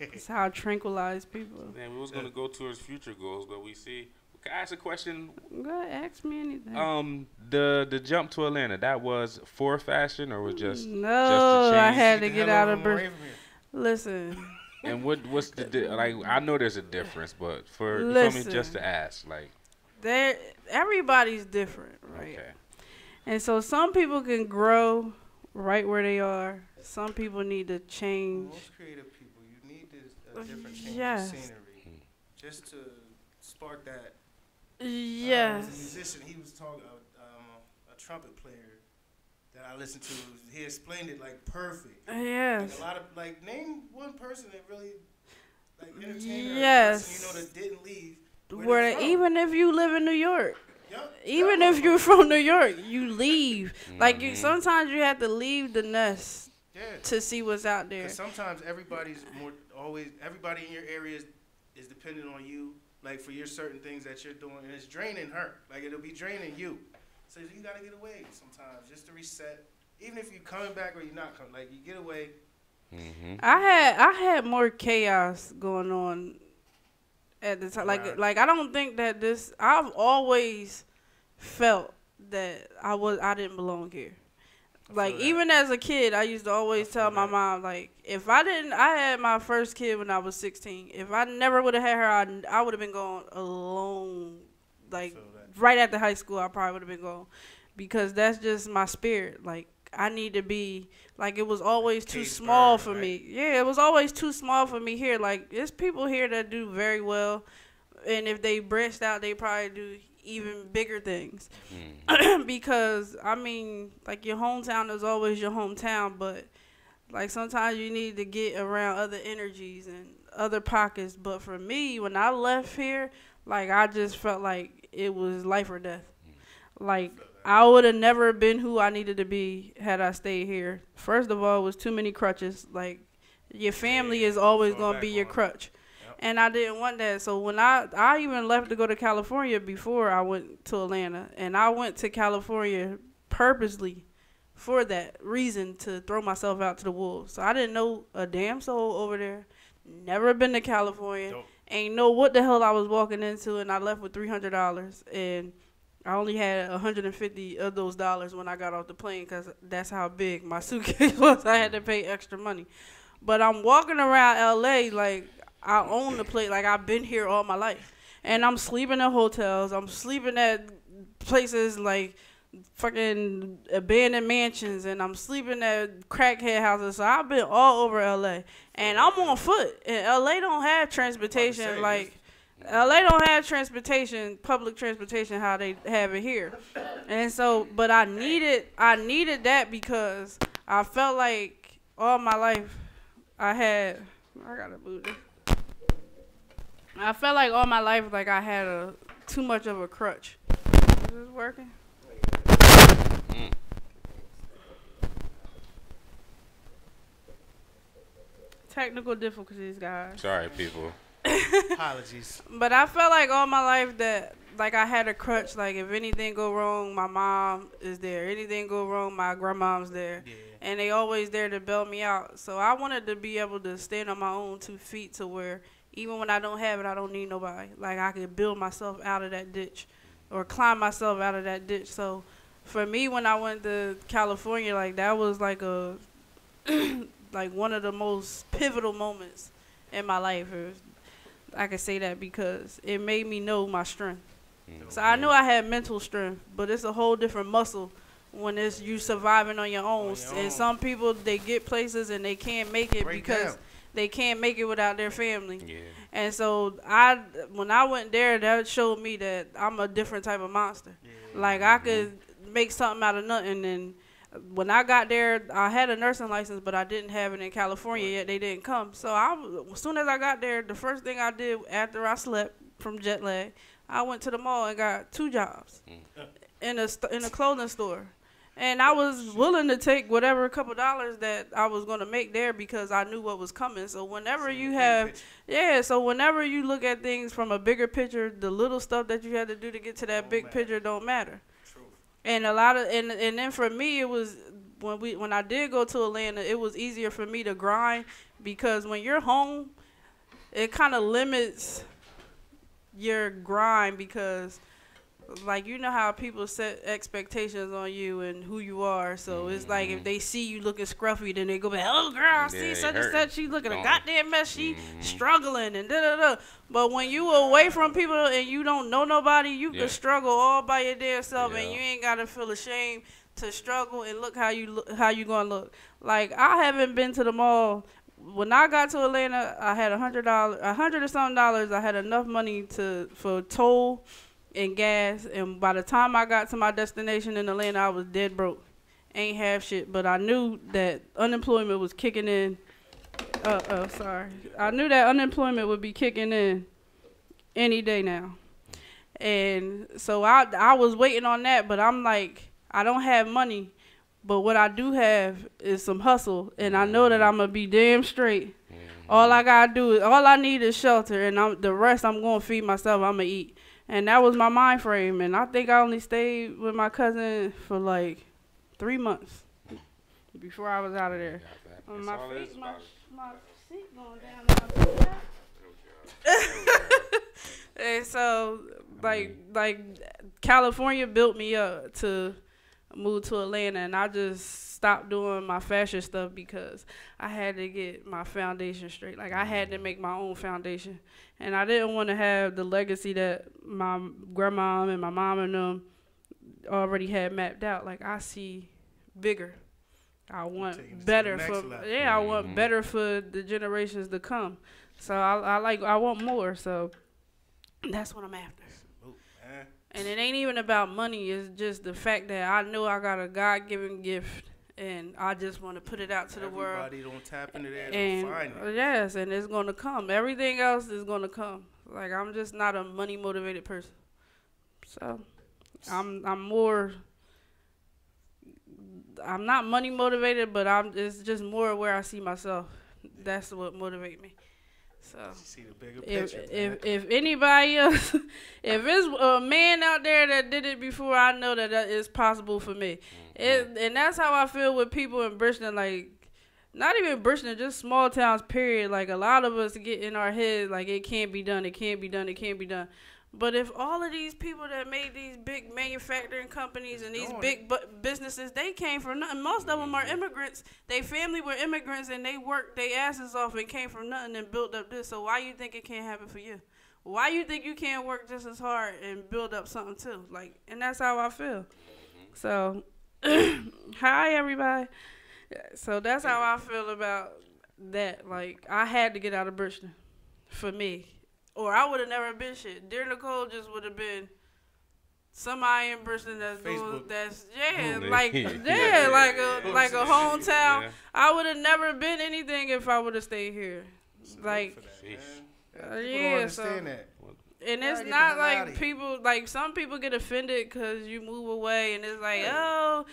It's how I tranquilize people. Man, we was gonna go towards future goals, but we see. Can I ask a question? Go ahead, ask me anything. The jump to Atlanta, that was for fashion or was just no? Just I had to get out of Burton. Listen. And what's like? I know there's a difference, but for you feel me, just to ask, like, everybody's different, right? Okay. And so some people can grow right where they are. Some people need to change. Most creative people. A different change of scenery, just to spark that. Yes. As a musician, he was talking a trumpet player that I listened to. He explained it like perfect. Yes. Like a lot of name one person that really entertained yes. That didn't leave. Where even if you live in New York. Yep. Even if you're from New York, you leave. Like sometimes you have to leave the nest. To see what's out there. Sometimes everybody in your area is dependent on you, like for your certain things that you're doing, and it's draining her. Like it'll be draining you. So you gotta get away sometimes, just to reset. Even if you're coming back or you're not coming, like you get away. I had more chaos going on at the time. Like I don't think that I've always felt that I didn't belong here. Like, even as a kid, I used to always tell my mom, like, I had my first kid when I was 16. If I never would have had her, I would have been gone alone. Like, right after high school, I probably would have been gone. Because that's just my spirit. Like, I need to be, like, it was always too small for me. Yeah, it was always too small for me here. Like, there's people here that do very well. And if they branched out, they probably do even bigger things. Because, I mean, like, your hometown is always your hometown, but, like, sometimes you need to get around other energies and other pockets. But for me, when I left here, like, I just felt like it was life or death. Like, I would have never been who I needed to be had I stayed here. First of all, it was too many crutches. Like, your family is always going to be your crutch. And I didn't want that. So when I even left to go to California before I went to Atlanta. And I went to California purposely for that reason, to throw myself out to the wolves. So I didn't know a damn soul over there. Never been to California. Dope. Ain't know what the hell I was walking into. And I left with $300. And I only had 150 of those dollars when I got off the plane, because that's how big my suitcase was. I had to pay extra money. But I'm walking around L.A. like I own the place. Like, I've been here all my life. And I'm sleeping in hotels. I'm sleeping at places like fucking abandoned mansions. And I'm sleeping at crackhead houses. So I've been all over L.A. And I'm on foot. And L.A. don't have transportation like... LA don't have transportation, public transportation, how they have it here. And so, but I needed that because I felt like all my life I gotta move this. I felt like all my life, like I had too much of a crutch. Is this working? Technical difficulties, guys. Sorry, people. Apologies. But I felt like all my life that, like, I had a crutch. Like, if anything go wrong, my mom is there. Anything go wrong, my grandmom's there. Yeah. And they always there to bail me out. So I wanted to be able to stand on my own 2 feet, to where even when I don't have it, I don't need nobody. Like, I could build myself out of that ditch or climb myself out of that ditch. So for me, when I went to California, like, that was like like one of the most pivotal moments in my life. I can say that because it made me know my strength. So I knew I had mental strength, but it's a whole different muscle when it's you surviving on your own. And some people, they get places and they can't make it because they can't make it without their family. Yeah. And so when I went there, that showed me that I'm a different type of monster. Yeah. Like, I could make something out of nothing. And when I got there, I had a nursing license, but I didn't have it in California yet. They didn't come. So as soon as I got there, the first thing I did after I slept from jet lag, I went to the mall and got 2 jobs in a clothing store. And I was willing to take whatever couple dollars that I was going to make there because I knew what was coming. So whenever whenever you look at things from a bigger picture, the little stuff that you had to do to get to that big picture don't matter. And and then for me, it was when I did go to Atlanta, it was easier for me to grind because when you're home, it kind of limits your grind because, like, you know how people set expectations on you and who you are. So it's like if they see you looking scruffy, then they go back, oh, girl, I see such and such. She looking a goddamn mess. She struggling and da-da-da. But when you away from people and you don't know nobody, you can struggle all by your damn self and you ain't got to feel ashamed to struggle and look how you going to look. Like, I haven't been to the mall. When I got to Atlanta, I had $100 or something dollars. I had enough money for toll and gas, and by the time I got to my destination in Atlanta, I was dead broke. Ain't have shit, but I knew that unemployment was kicking in. I knew that unemployment would be kicking in any day now. And so I was waiting on that, but I'm like, I don't have money, but what I do have is some hustle, and I know that I'm going to be damn straight. All I need is shelter, and the rest I'm going to feed myself, I'm going to eat. And that was my mind frame. And I think I only stayed with my cousin for like 3 months before I was out of there. My seat going down. And so like California built me up to move to Atlanta, and I just stopped doing my fashion stuff because I had to get my foundation straight. Like, I had to make my own foundation, and I didn't want to have the legacy that my grandma and my mom and them already had mapped out. Like, I see bigger. I want better I want better for the generations to come. So I want more. So that's what I'm after. And it ain't even about money. It's just the fact that I know I got a God-given gift, and I just want to put it out to the world. Everybody don't tap into that and find it. Yes, and it's going to come. Everything else is going to come. Like, I'm just not a money-motivated person. So I'm not money-motivated, but it's just more where I see myself. That's what motivates me. So see the bigger picture, if anybody else, if it's a man out there that did it before, I know that it's possible for me. And that's how I feel with people in Burton, like, not even Burton, just small towns, period. Like, a lot of us get in our heads, like, it can't be done, it can't be done, it can't be done. But if all of these people that made these big manufacturing companies and these big businesses, they came from nothing. Most of them are immigrants. They family were immigrants, and they worked their asses off and came from nothing and built up this. So why you think it can't happen for you? Why you think you can't work just as hard and build up something too? Like, and that's how I feel. So, hi everybody. So that's how I feel about that. Like, I had to get out of Burton for me. Or I would have never been shit. DearNicole just would have been somebody in Burton that's doing like a hometown. Yeah. I would have never been anything if I would have stayed here. Like, so. And it's not like people, like, some people get offended because you move away, and it's like, oh,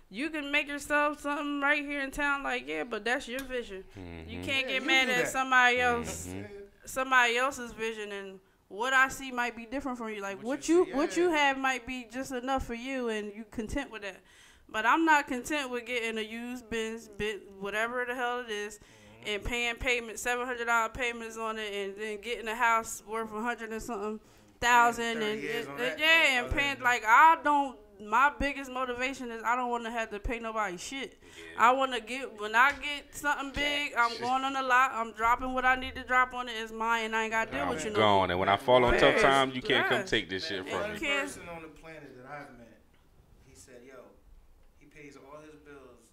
you can make yourself something right here in town. Like, yeah, but that's your vision. You can't get mad at somebody else. Somebody else's vision, and what I see might be different from you. Like, what you have might be just enough for you, and you content with that. But I'm not content with getting a used Benz, whatever the hell it is, and paying $700 payments on it, and then getting a house worth 100 and something thousand, and paying, like, I don't. My biggest motivation is I don't want to have to pay nobody shit. Yeah. I want to when I get something big, I'm going on the lot. I'm dropping what I need to drop on it. It's mine, and I ain't got to deal with you. Gone. And when I fall on tough times, you can't come take this shit from me. One person on the planet that I've met, he said, yo, he pays all his bills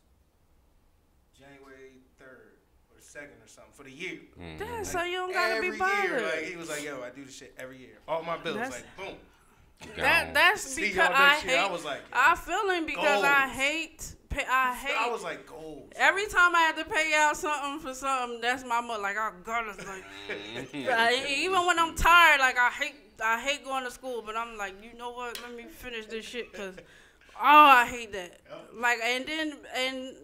January 3rd or 2nd or something for the year. Like, so you don't got to be bothered. Like, he was like, yo, I do this shit every year. All my bills, like, boom. That's because I feel him because goals. I was like, goals. Every time I had to pay out something for something, that's my mother. Like, I got it. Like, even when I'm tired, like, I hate going to school, but I'm like, you know what? Let me finish this shit because, I hate that. Like, and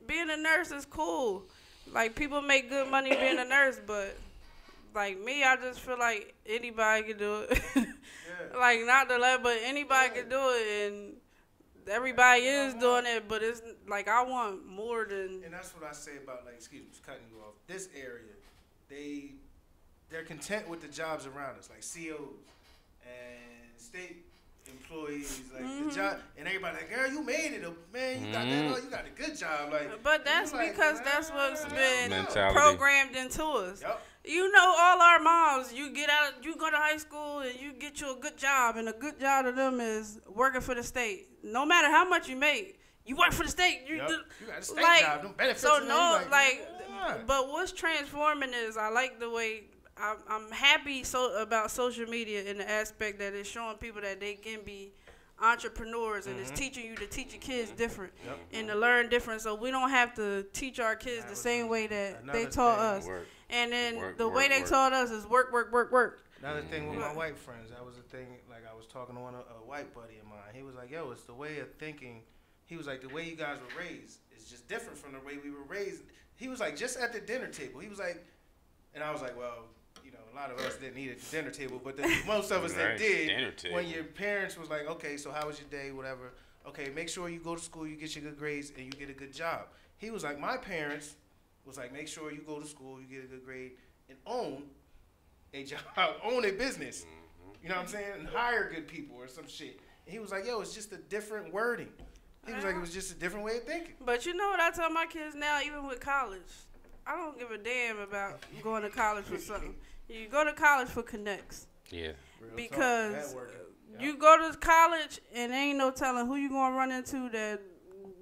being a nurse is cool. Like, people make good money being a nurse, but, like, me, I just feel like anybody can do it. Like, not the level, but anybody can do it, and everybody is doing it, but it's like, I want more than. And that's what I say about, like, excuse me, cutting you off. This area, they're content with the jobs around us, like COs and state employees, like the job, and everybody like, girl, you made it, man, you got that, you got a good job, like. But that's because that's what's been programmed into us. Yep. You know, all our moms, you go to high school and you get you a good job, and a good job to them is working for the state. No matter how much you make, you work for the state. You got a state job, no benefits. So but what's transforming is I like the way I'm happy about social media in the aspect that it's showing people that they can be entrepreneurs, and it's teaching you to teach your kids different and to learn different, so we don't have to teach our kids the same way that they taught us. And then the way they taught us is work. Another thing with my white friends, that was the thing, like, I was talking to a white buddy of mine. He was like, yo, it's the way of thinking. He was like, the way you guys were raised is just different from the way we were raised. He was like, just at the dinner table. He was like, and I was like, well, you know, a lot of us didn't eat at the dinner table, but most of us that did, when your parents was like, okay, so how was your day, whatever. Okay, make sure you go to school, you get your good grades, and you get a good job. He was like, my parents was like, make sure you go to school, you get a good grade, and own a job, own a business. You know what I'm saying? And hire good people or some shit. And he was like, yo, it's just a different wording. He was like, it was just a different way of thinking. But you know what I tell my kids now, even with college? I don't give a damn about going to college for something. You go to college for connects. Yeah. Because you go to college and ain't no telling who you going to run into that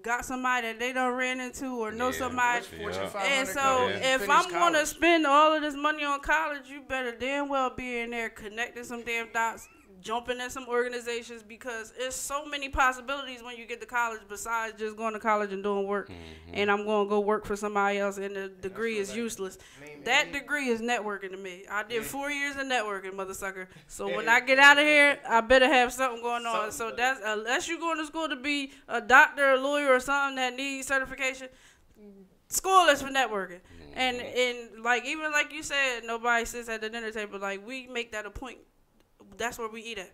got somebody that they done ran into or know somebody. And so if I'm going to spend all of this money on college, you better damn well be in there connecting some damn dots, jumping in some organizations, because it's so many possibilities when you get to college besides just going to college and doing work. And I'm going to go work for somebody else and the degree is useless. That degree is networking to me. I did 4 years of networking, mother sucker. So when I get out of here, I better have something going on. So that's, unless you're going to school to be a doctor, a lawyer, or something that needs certification, school is for networking. And like, even like you said, nobody sits at the dinner table. Like, we make that a point. That's where we eat at.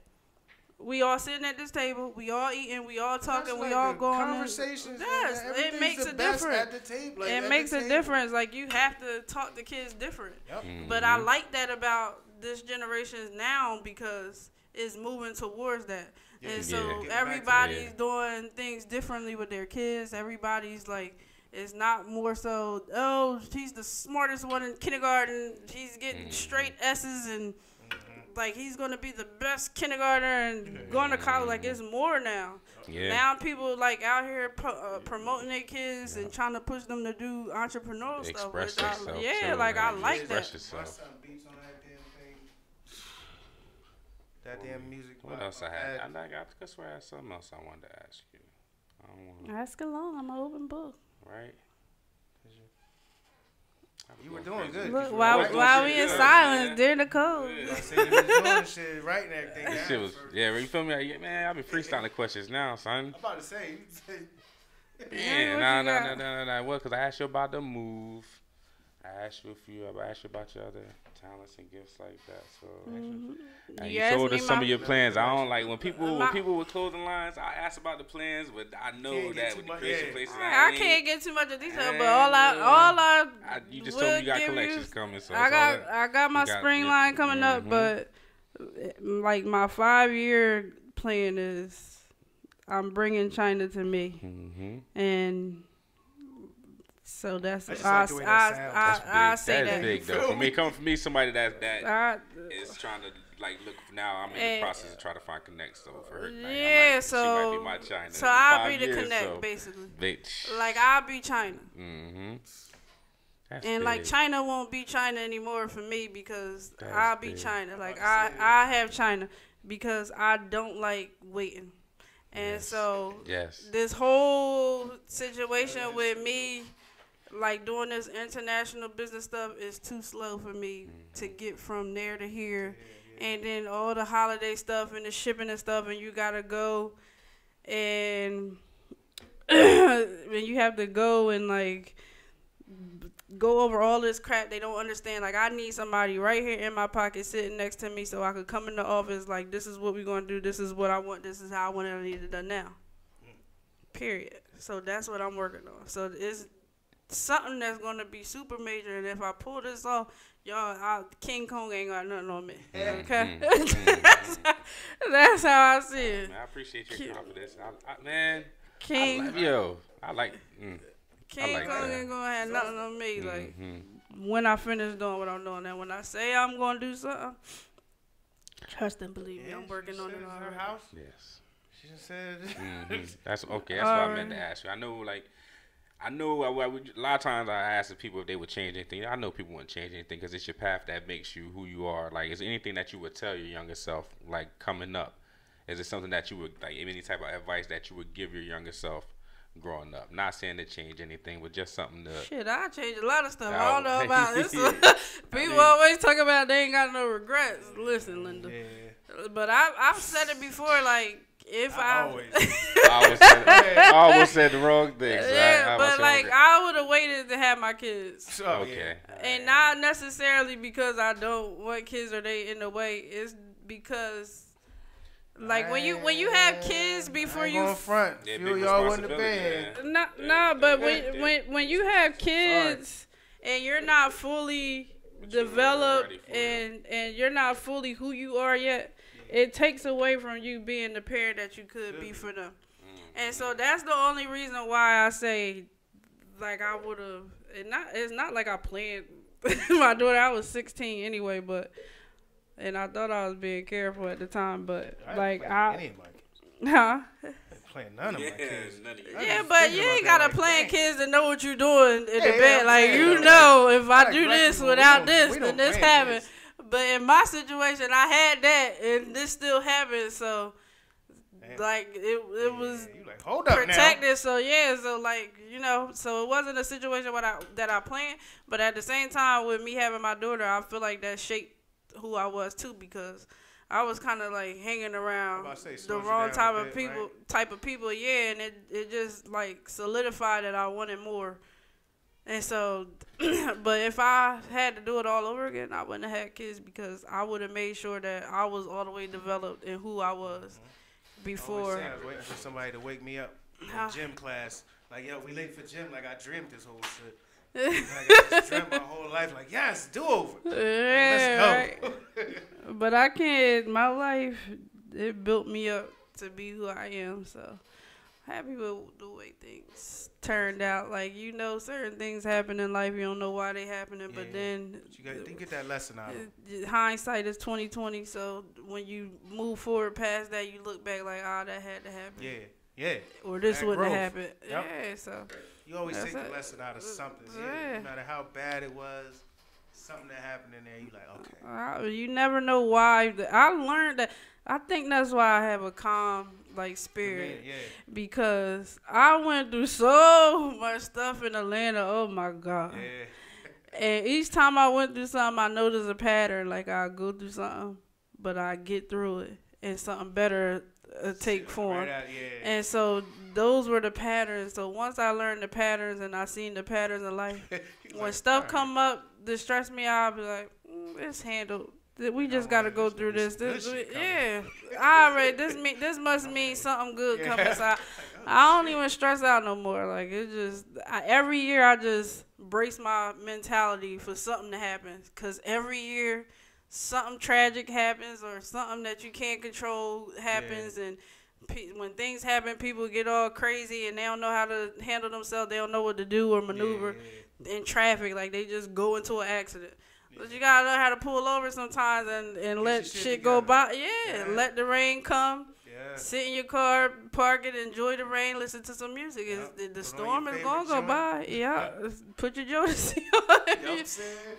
We all sitting at this table. We all eating. We all talking. We all going. Conversations. Yes, it makes a difference. At the table, like, it makes a difference. Like, you have to talk to kids different. Yep. But I like that about this generation now because it's moving towards that. Yeah. And so everybody's doing things differently with their kids. Everybody's like, it's not more so, oh, he's the smartest one in kindergarten. He's getting straight S's and like he's going to be the best kindergartner and going to college. Like, it's more now. Yeah. Now people like out here promoting their kids and trying to push them to do entrepreneurial stuff. I like that. Yourself. That damn music. What else I had? I swear I had something else I wanted to ask you. Ask along. I'm an open book. Right. You were doing good. Look, while we in silence, DearNicole. I said you was doing shit, writing everything down. Shit was, you feel me? Man, I've been freestyling questions now, son. I'm about to say. Nah. Well, because I asked you about the move. I asked you about your other talents and gifts like that. So and you told us some of your plans. I don't like when people with clothing lines. I ask about the plans, but I know that with the creation places, I can't get too much of detail. But you just told me you got collections coming. So I got my spring line coming up, but like my 5-year plan is I'm bringing China to me, and. So that's I say that. Big though. For me, coming from me, somebody that is trying to like look now. I'm in the process of trying to find connects. So for her, yeah, she might be my China. So I'll be the connect basically. Like I'll be China. And big. Like China won't be China anymore for me because I'll be China. Like I have China because I don't like waiting. And so this whole situation with me. Like doing this international business stuff is too slow for me to get from there to here. And then all the holiday stuff and the shipping and stuff, and you gotta go and when you have to go and like go over all this crap they don't understand. Like I need somebody right here in my pocket sitting next to me so I could come in the office like this is what we're gonna do, this is what I want, this is how I want it, I need it done now. Period. So that's what I'm working on. So it's something that's gonna be super major, and if I pull this off, y'all, King Kong ain't got nothing on me. Okay, that's how I see it. Man, I appreciate your confidence, man. King, I like King Kong ain't gonna have nothing on me. Like when I finish doing what I'm doing, and when I say I'm gonna do something, trust and believe me, I'm working on it. In her house? Yes. She just said. That's okay. That's what I meant to ask you. I know a lot of times I ask the people if they would change anything. I know people wouldn't change anything because it's your path that makes you who you are. Like, is there anything that you would tell your younger self, like, coming up? Is it something that you would, like, any type of advice that you would give your younger self growing up? Not saying to change anything, but just something to... Shit, I changed a lot of stuff. I don't know about this. People always talk about they ain't got no regrets. Listen, Linda. Yeah. But I've said it before, like, I almost said the wrong thing. So but like I would have waited to have my kids. Okay. And not necessarily because I don't want kids or they in the way. It's because like when you have kids before you front, y'all wouldn't have been. But when you have kids and you're not fully developed and you're not fully who you are yet. it takes away from you being the parent that you could be for them. And so that's the only reason why I say, like, I would have. It's not like I planned my daughter. I was 16 anyway, and I thought I was being careful at the time, but any of my kids. Huh? Playing none of my kids. Yeah, but you ain't gotta plan kids to know what you're doing in the bed. Like, you know, if I do this without this, then this happens. But in my situation, I had that, and this still happened. So, like, it was like, hold up protected. Now. So so like, you know, so it wasn't a situation that I planned. But at the same time, with me having my daughter, I feel like that shaped who I was too, because I was kind of like hanging around the wrong type of people, yeah, and it just like solidified that I wanted more. And so, but if I had to do it all over again, I wouldn't have had kids, because I would have made sure that I was all the way developed in who I was before. I was waiting for somebody to wake me up in gym class. Like, yo, we late for gym. Like, I dreamed this whole shit. Like, I just dreamt my whole life. Like, yes, do over. Yeah, let's go. Right. But I can't. My life, it built me up to be who I am. So happy with the way things turned out. Like, you know, certain things happen in life. You don't know why they happening, but then you get that lesson out of it. Hindsight is 20/20. So when you move forward past that, you look back like, that had to happen. Yeah. Or this that wouldn't growth. have happened. Yep. Yeah. So you always take the lesson out of something. No matter how bad it was, something that happened in there, you like, okay. You never know why. I learned that. I think that's why I have a calm spirit. Yeah. Because I went through so much stuff in Atlanta. Oh my God. Yeah. And each time I went through something, I noticed a pattern. Like, I go through something, but I get through it, and something better take form. Right out, And so those were the patterns. So once I learned the patterns and I seen the patterns in life, when stuff come up that stress me out, I'll be like, it's handled. We just gotta go through this. Yeah. Alright, this must mean something good coming. So I don't even stress out no more. Like, it just every year I just brace my mentality for something to happen. 'Cause every year something tragic happens, or something that you can't control happens, and when things happen, people get all crazy and they don't know how to handle themselves. They don't know what to do or maneuver in traffic. Like, they just go into an accident. But you gotta learn how to pull over sometimes and let shit go by. Yeah, let the rain come. Sit in your car, park it, enjoy the rain, listen to some music. The storm is gonna go by. Yeah, put your Jodeci on.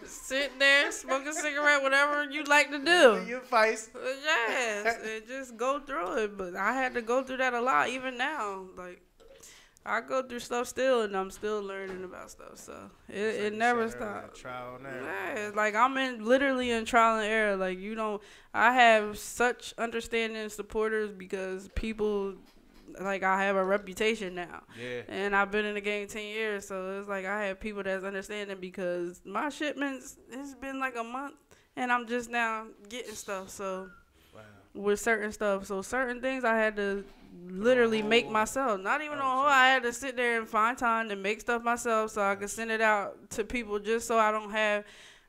Sit there, smoke a cigarette, whatever you like to do. Your vice. Yes, and just go through it. But I had to go through that a lot, even now. Like, I go through stuff still, and I'm still learning about stuff. So it never stops. Trial and error. Yeah, like, I'm literally in trial and error. Like, I have such understanding supporters, because people, like, I have a reputation now. Yeah. And I've been in the game 10 years, so it's like I have people that's understanding, because my shipments, it's been like a month, and I'm just now getting stuff. So with certain stuff, so certain things I had to literally make myself. Not even on hold. I had to sit there and find time to make stuff myself, so I could send it out to people, just so I don't have,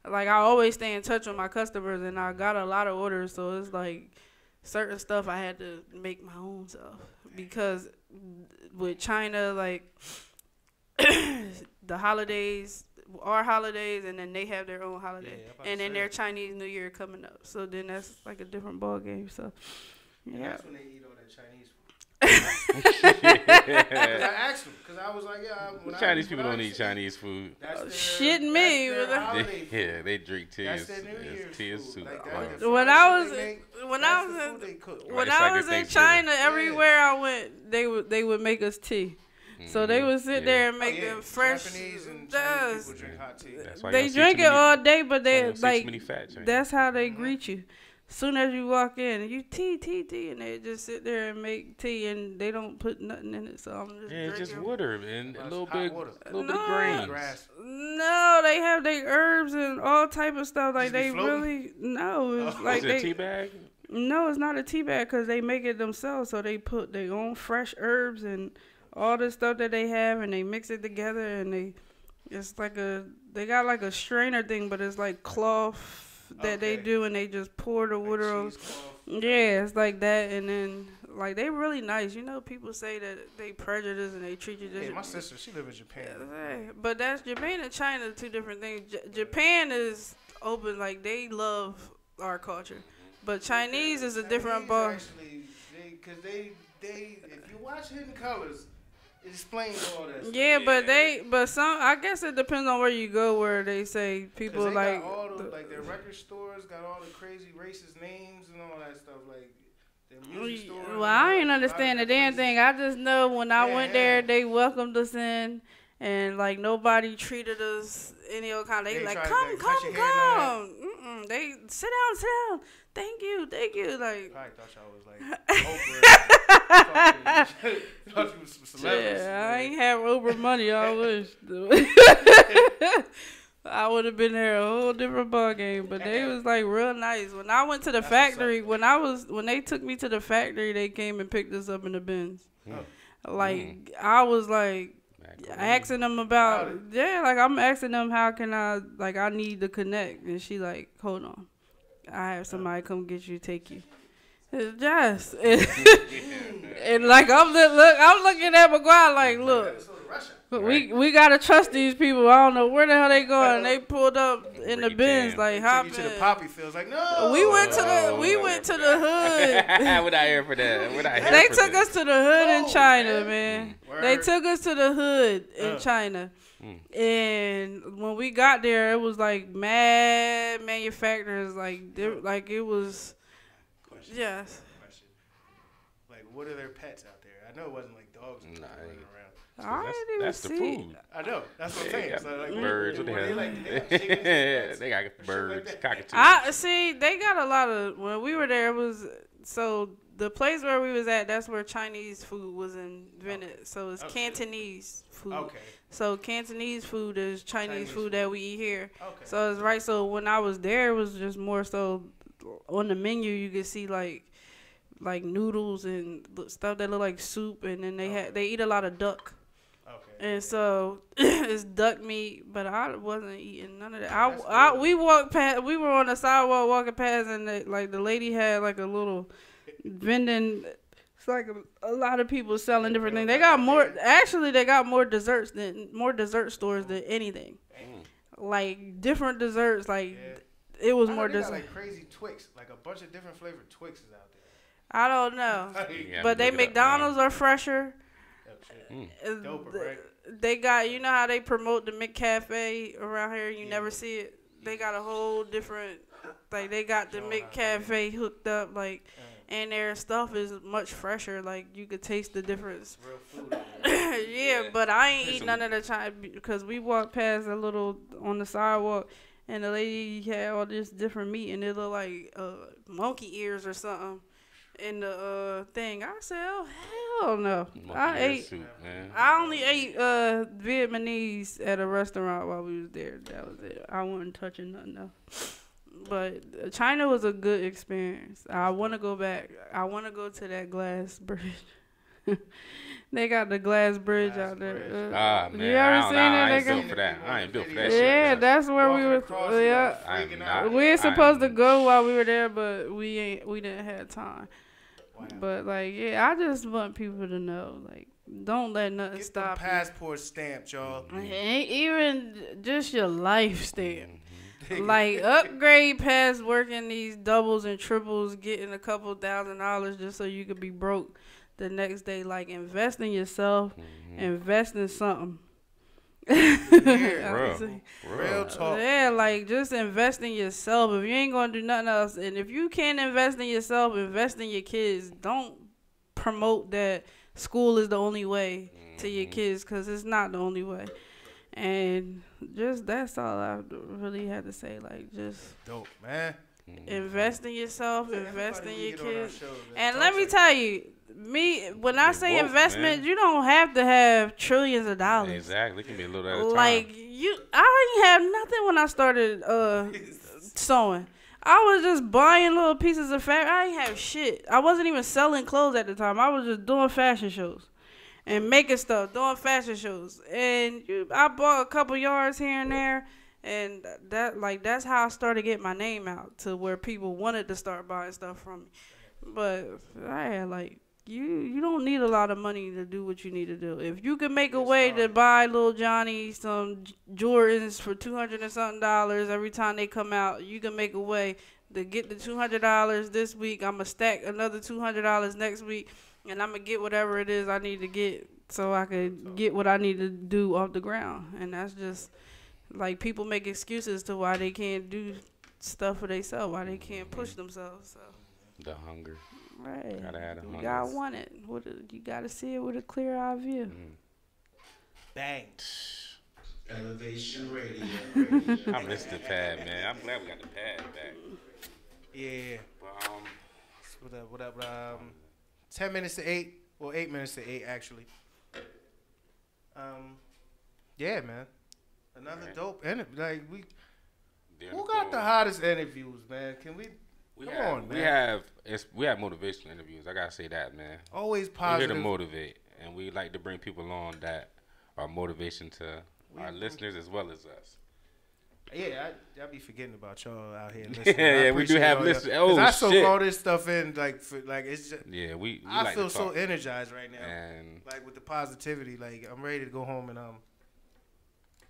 like, I always stay in touch with my customers, and I got a lot of orders, so it's like certain stuff I had to make my own self, because with China, like, the holidays, our holidays, and then they have their own holiday, and then their Chinese New Year coming up, so then that's like a different ball game. So that's when they eat all that Chinese food. I asked them, because I was like, Chinese people don't eat Chinese food. Shit me. They drink tea and soup. When I was in China, everywhere I went, they would make us tea. So they would sit there and make them fresh. Japanese and Chinese people drink hot tea. They drink it all day, but they that's how they greet you. Soon as you walk in, you tea, and they just sit there and make tea, and they don't put nothing in it. So I'm just drinking. Just water and a little bit of grains. No, they have their herbs and all type of stuff. Like, they really it's like is it a tea bag? No, it's not a tea bag, because they make it themselves. So they put their own fresh herbs and all the stuff that they have, and they mix it together, and they got like a strainer thing, but it's like cloth that they do, and they just pour the water over. Yeah, it's like that, and then like they really nice. You know, people say that they prejudice and they treat you. Yeah, my sister, she live in Japan. Yeah, but that's Japan and China are two different things. Japan is open, like they love our culture, but Chinese is a different ball. Actually, because they, if you watch Hidden Colors, it explains all that. Yeah, but some, I guess it depends on where you go, where they say people they like got all like their record stores got all the crazy racist names and all that stuff, like their music stores. Well, I ain't understand the damn thing. I just know when I went there, they welcomed us in, and like nobody treated us any old kind. They like come. They sit down. Thank you. Like I thought y'all was like Oprah. Thought you was some celebrities. Yeah, I ain't have Oprah money. I wish. I would have been there a whole different ball game. But they was like real nice. When I went to the factory, when they took me to the factory, they came and picked us up in the bins. Like I was like asking them about like I'm asking them how can I need to connect, and she like hold on. I have somebody come get you, take you. Yes. And like I'm looking at McGuire like, look, we gotta trust these people. I don't know where the hell they going. They pulled up in the bins like hopping. To the poppy fields like no. We went to the hood. What I hear for that? They took us to the hood in China, man. They took us to the hood in China. And when we got there, it was like mad manufacturers, like it was. Yes. Question. Like, what are their pets out there? I know it wasn't like dogs running around. That's the food. I know. That's what I'm saying. So, like, birds. What the hell? They got birds, cockatoos. See, they got a lot of. When we were there, it was so the place where we was at. That's where Chinese food was invented. Okay. So it's Cantonese food. Okay. So Cantonese food is Chinese food that we eat here. Okay. So it's right. So when I was there, it was just more so on the menu you could see like noodles and stuff that look like soup, and then they eat a lot of duck. Okay. And so it's duck meat, but I wasn't eating none of that. We walked past. We were on the sidewalk walking past, and the lady had like a little vending. It's like a lot of people selling different things. They got more. Actually, they got more dessert stores than anything. Like different desserts. Like it was more dessert. Like crazy Twix, like a bunch of different flavored Twixes out there. I don't know, but they McDonald's are fresher. Doper, right? They got, you know how they promote the McCafe around here. You never see it. They got a whole different. Like they got the McCafe hooked up, like. And their stuff is much fresher. Like, you could taste the difference. Real food. Yeah, but I ain't eat none of the time because we walked past a little on the sidewalk, and the lady had all this different meat, and it looked like monkey ears or something in the thing. I said, oh, hell no. I only ate Vietnamese at a restaurant while we was there. That was it. I wasn't touching nothing else. But China was a good experience. I want to go back. I want to go to that glass bridge. They got the glass bridge out there. Man. You ever seen that? I ain't built for that. I ain't built for that shit. Yeah, that's where we were. Yeah, we were supposed to go while we were there, but we didn't have time. Wow. But like, I just want people to know, like, don't let nothing stop you. Get the passport stamped, y'all. Ain't even just your life stamp. Like, upgrade past working these doubles and triples, getting a couple $1,000 just so you could be broke the next day. Like, invest in yourself, invest in something. Real talk. Yeah, like, just invest in yourself. If you ain't gonna do nothing else, and if you can't invest in yourself, invest in your kids. Don't promote that school is the only way to your kids, because it's not the only way. And just that's all I really had to say. Like, just dope, man. Invest in yourself, invest in your kids. And let me tell you, when I say investment, you don't have to have trillions of dollars. Exactly, it can be a little at a time. Like I didn't have nothing when I started sewing. I was just buying little pieces of fabric. I didn't have shit. I wasn't even selling clothes at the time. I was just doing fashion shows. And making stuff, doing fashion shows. And I bought a couple yards here and there. And that's how I started getting my name out to where people wanted to start buying stuff from me. But I had like, you don't need a lot of money to do what you need to do. If you can make a way to buy little Johnny some Jordans for $200 and something every time they come out, you can make a way to get the $200 this week. I'm gonna stack another $200 next week, and I'm gonna get whatever it is I need to get so I can get what I need to do off the ground. And that's just like, people make excuses to why they can't do stuff for themselves, why they can't push themselves. So the hunger. Right. Gotta have the hunger. You gotta want it. You gotta see it with a clear eye view. Bang. Elevation Radio. I missed the pad, man. I'm glad we got the pad back. Yeah. But, What up? 10 minutes to 8. Well, 8 minutes to 8, actually. Yeah, man. Another dope interview. Like, who got the hottest interviews, man? Can we... Come on, man. We have motivational interviews. I gotta say that, man. Always positive. We're here to motivate, and we like to bring people on that are motivation to our listeners as well as us. Yeah, I be forgetting about y'all out here listening. Yeah, we do have listeners. Oh, I soak all this stuff in, it's just. Yeah, we I like feel to talk. so energized right now, and like with the positivity. Like, I'm ready to go home and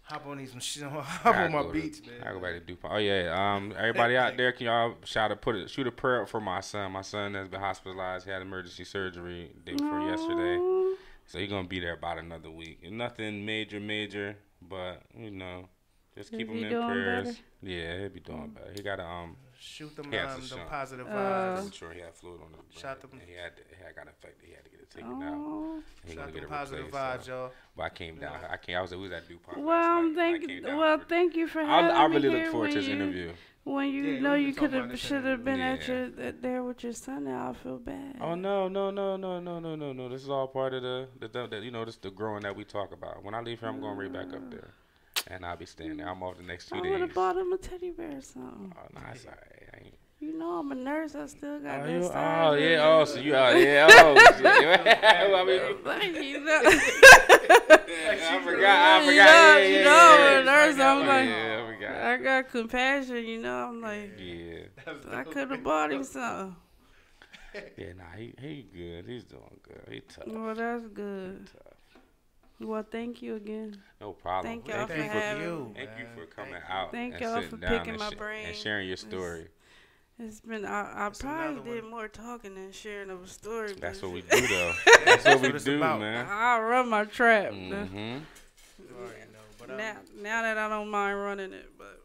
hop on these shit, hop on my beats, man. I go back to DuPont. Oh yeah, everybody out there, can y'all shoot a prayer up for my son. My son has been hospitalized. He had emergency surgery day before yesterday, so he's gonna be there about another week. And nothing major, but just keep him in prayers. Better? Yeah, he'll be doing better. He got shoot them positive vibes. I'm sure he had fluid on his brain. Shot them. He got infected. He had to get it taken out. Shot them positive vibes, y'all. But I came down. I was at DuPont. Well, thank you for having me. I really look forward to this interview. When you know you should have been there with your son, now I feel bad. Oh no! This is all part of this the growing that we talk about. When I leave here, I'm going right back up there. And I'll be staying there. I'm off the next 2 days. I would have bought him a teddy bear or something. Oh, no, it's all right. You know I'm a nurse. I still got that side. Oh, yeah. Oh, so you are. Yeah. Oh, shit. Thank you. I forgot. You know I'm a nurse. I'm like, I forgot. I got compassion. I'm like, yeah. I could have bought him something. Yeah, nah, he good. He's doing good. He tough. Well, that's good. Well, thank you again. No problem. Thank y'all for having me. Thank you for coming out. Thank y'all for picking my brain and sharing your story. It's been. I probably did more talking than sharing of a story. That's what we do, though. That's what we do, man. I run my trap. Mm-hmm. Now that I don't mind running it, but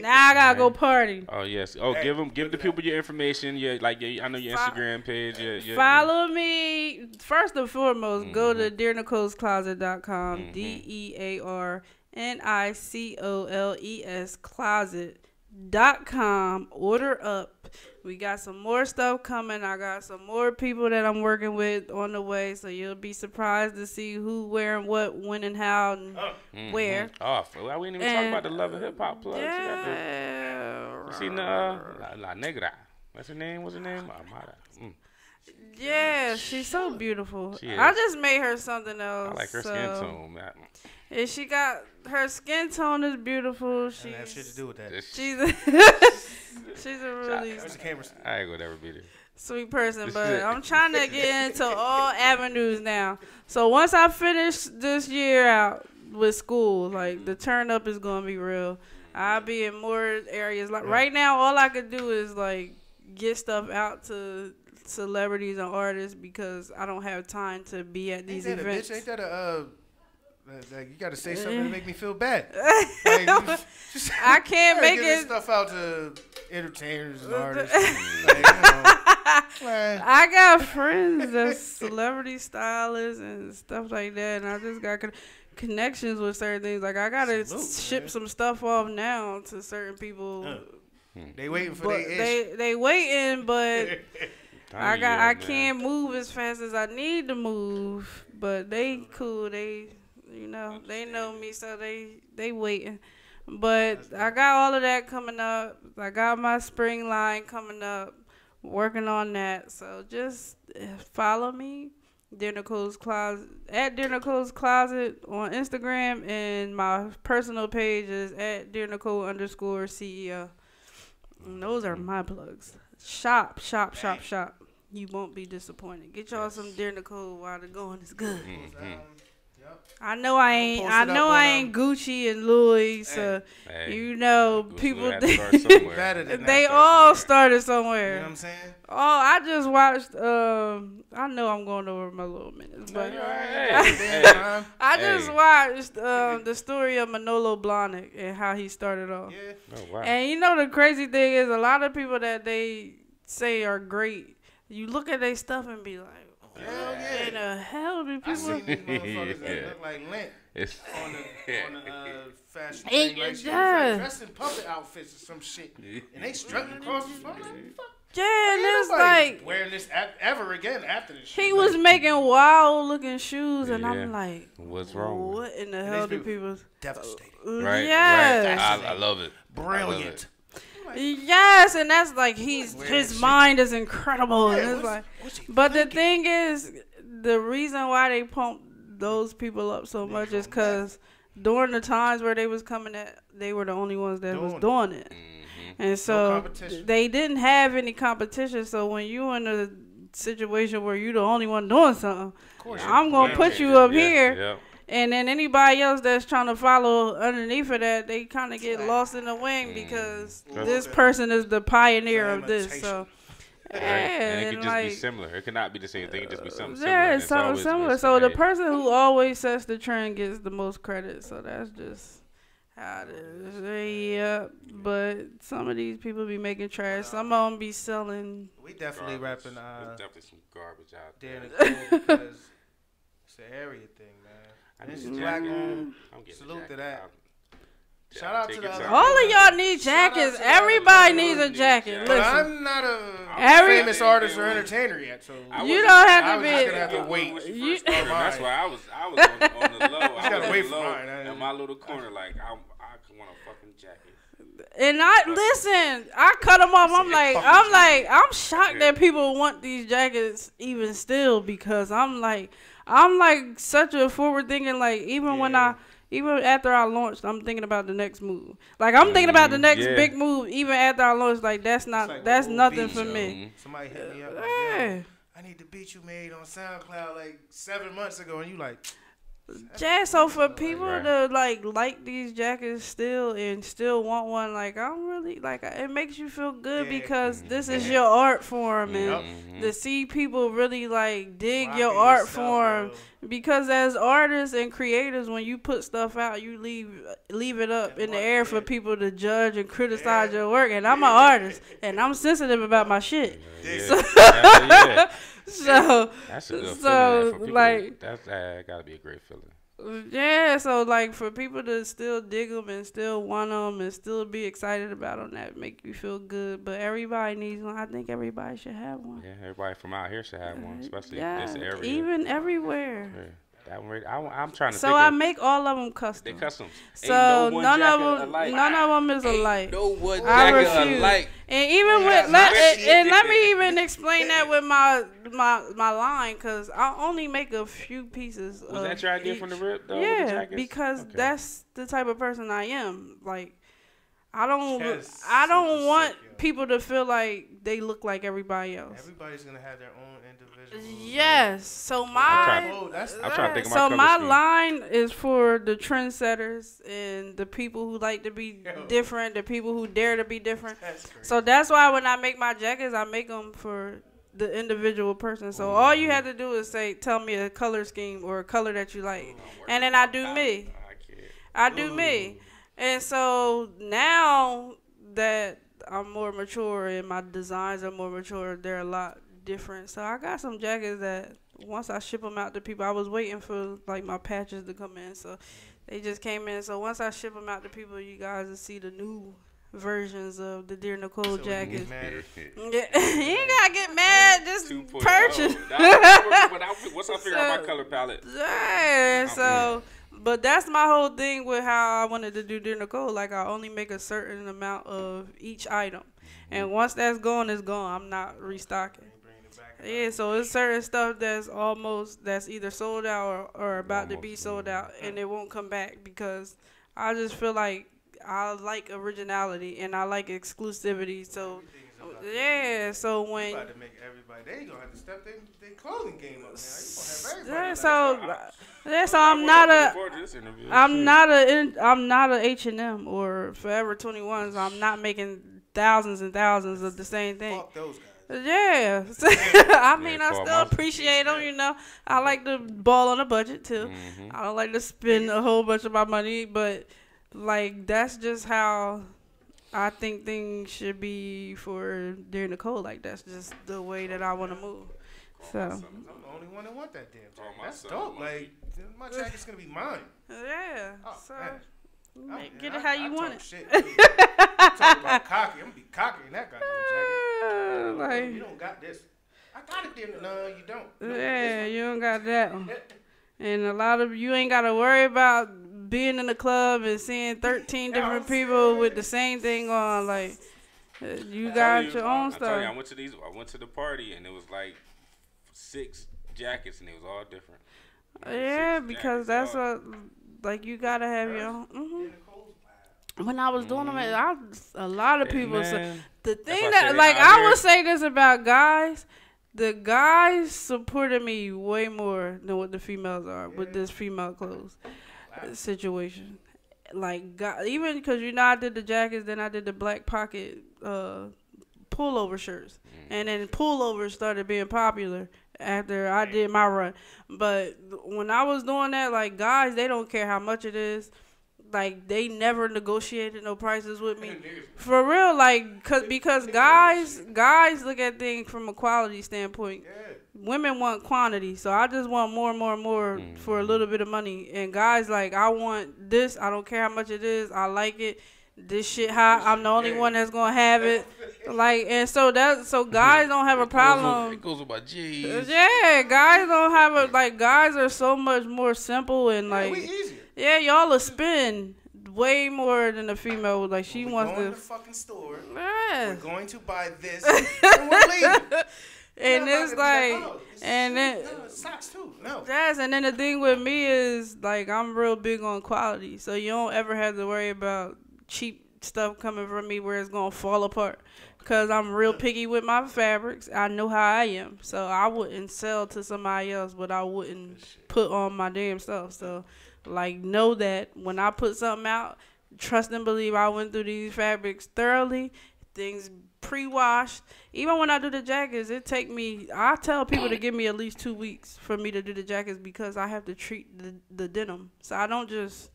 now I gotta go party. Oh yes. Oh, give the people your information. I know your Instagram page. Follow me. First and foremost, go to DearNicolesCloset.com. DearNicoles Closet.com. Order up. We got some more stuff coming. I got some more people that I'm working with on the way, so you'll be surprised to see who, where, and what, when, and how, and where. Oh, well, we didn't even talk about the Love and Hip Hop plug. Yeah. You see, La Negra. What's her name? Amada. Yeah, she's so beautiful. I just made her something else. I like her skin tone, man. And she got her skin tone is beautiful. She has shit to do with that. She's a really I ain't gonna never be there. Sweet person, but I'm trying to get into all avenues now. So once I finish this year out with school, like the turn up is gonna be real. I'll be in more areas. Like right now, all I could do is like get stuff out to celebrities and artists because I don't have time to be at these events. Ain't that a like you gotta say something to make me feel bad. I can't make it. Stuff out to entertainers and artists. I got friends that's celebrity stylists and stuff like that, and I just got connections with certain things. Like I gotta ship some stuff off now to certain people. They waiting for they waiting, but I can't move as fast as I need to move. But they cool. They know me, so they waiting. But I got all of that coming up. I got my spring line coming up, working on that. So just follow me DearNicole's Closet at DearNicole's Closet on Instagram, and my personal page is at DearNicole_CEO. And those are my plugs. Shop. You won't be disappointed. Get y'all some DearNicole while the going is good. I know I ain't Gucci and Louis, so you know people they all started somewhere. You know what I'm saying? Oh, I just watched. I know I'm going over my little minutes, but I just watched the story of Manolo Blahnik and how he started off. Yeah. Oh, wow. And you know the crazy thing is, a lot of people that they say are great, you look at their stuff and be like, hell yeah. in the hell do people? I seen these motherfuckers that look like lint on the fashion thing. Like, she was like dressed in puppet outfits or some shit, and they strutting across the front. Yeah, and it's like wearing this ever again after this shit. He was making wild looking shoes, and I'm like, what's wrong? What in the hell do people? Devastating. Right. Yes. I love it. Brilliant. Yes, and that's like his mind is incredible. And it's like, but the thing is, the reason why they pump those people up so much is because during the times where they was coming at, they were the only ones that was doing it. And so they didn't have any competition. So when you in a situation where you the only one doing something, I'm gonna put you up here. And then anybody else that's trying to follow underneath of that, they kind of get lost in the wing because this person is the pioneer of this. So, and it could just be similar. It cannot be the same thing. It could just be something similar. Yeah, it's something similar. So the person who always sets the trend gets the most credit. So that's just how it is. Yeah, but some of these people be making trash. Some of them be selling. We definitely rapping. Definitely some garbage out there. Because it's an area thing, man. This is black on. Salute to that. Shout out to the all of y'all need jackets. Everybody needs a jacket. But Listen, I'm not a famous artist or entertainer yet, so you don't have to be. I'm just gonna have to wait. That's why I was on the low. I gotta wait for mine. In my little corner, like I want a fucking jacket. And I cut them off. I'm shocked that people want these jackets even still, because I'm like such a forward thinking. Like even after I launched, I'm thinking about the next move. Like I'm thinking about the next big move. Even after I launched, like that's nothing for me. Somebody hit me up. Like, I need the beat you made on SoundCloud like 7 months ago, and you like. So for people to like these jackets still and still want one, like I'm really like, it makes you feel good because this is your art form, and to see people really like dig your art form, because as artists and creators, when you put stuff out, you leave it up in the air for people to judge and criticize your work. And I'm an artist, and I'm sensitive about my shit. So that's a good feeling. Like that's gotta be a great feeling. Yeah, so like for people to still dig them and still want them and still be excited about them, that make you feel good. But everybody needs one. I think everybody should have one. Yeah, everybody from out here should have one, especially this area. Even everywhere. Yeah. I'm trying to. So I make all of them custom. They customs. So none of them is alike. No one jacket alike. And even with let me even explain that with my line, because I only make a few pieces. Was that your idea from the rip though? Yeah, because that's the type of person I am. Like I don't want people to feel like they look like everybody else. Everybody's gonna have their own individual. Yes. So I'm trying to think of my my line is for the trendsetters and the people who like to be different, the people who dare to be different. So that's why when I make my jackets, I make them for the individual person. So all you have to do is tell me a color scheme or a color that you like, and then I do me. I do me. And so now that I'm more mature and my designs are more mature, they're a lot different. So I got some jackets that once I ship them out to people, I was waiting for like my patches to come in. So they just came in. So once I ship them out to people, you guys will see the new versions of the DearNicole jackets. You ain't gotta get mad, just purchase. Once I figure out my color palette. Yeah, so... But that's my whole thing with how I wanted to do DearNicole. Like, I only make a certain amount of each item. And once that's gone, it's gone. I'm not restocking. Yeah, so it's certain stuff that's either sold out or about to be sold out, and it won't come back because I just feel like I like originality and I like exclusivity. So yeah, so when about to make everybody, they gonna have to step their clothing game up now. You gonna have everybody. So I'm not a H&M or Forever 21s. I'm not making thousands and thousands of the same thing. Fuck those guys. Yeah, I mean, I still appreciate them. You know, I like to ball on a budget too. I don't like to spend a whole bunch of my money, but like that's just how I think things should be for DearNicole. Like that's just the way that I want to move. So I'm the only one that want that damn jacket. That's dope. Like my jacket's gonna be mine. Yeah. Oh, so man. get it how you want it. Shit. Talk about cocky. I'm gonna be cocky in that goddamn jacket. Like, you don't got this. I got it there. No, you don't. Yeah, you don't got that one. And a lot of you ain't gotta worry about being in the club and seeing 13 different people with the same thing on. Like, you got your own stuff. I went to the party and it was like 6 jackets and it was all different. Yeah, because that's what, like, you gotta have your own. When I was doing them, a lot of people. The thing that, like, I would say this about guys. The guys supported me way more than what the females are with this female clothes situation. Like, even because, you know, I did the jackets, then I did the black pocket pullover shirts. And then pullovers started being popular after I did my run. But when I was doing that, like, guys, they don't care how much it is. Like, they never negotiated no prices with me. For real, like, because guys look at things from a quality standpoint. Women want quantity, so I just want more and more and more for a little bit of money. And guys, like, I want this. I don't care how much it is. I like it. This shit hot. I'm the only one that's gonna have it. Like, and so guys don't have a problem. It goes with my G's. Yeah, guys don't have a, like, guys are so much more simple and, like, we easier. Yeah, y'all will spend way more than a female. Like, she wants to. We're going to the fucking store. Yeah. We're going to buy this. And we're leaving. And it's like, and then socks too. No. Yes, and then the thing with me is, like, I'm real big on quality, so you don't ever have to worry about cheap stuff coming from me where it's gonna fall apart. Cause I'm real picky with my fabrics. I know how I am, so I wouldn't sell to somebody else, but I wouldn't put on my damn stuff. So, like, know that when I put something out, trust and believe I went through these fabrics thoroughly. Things pre-washed. Even when I do the jackets, I tell people to give me at least 2 weeks for me to do the jackets because I have to treat the denim. So I don't just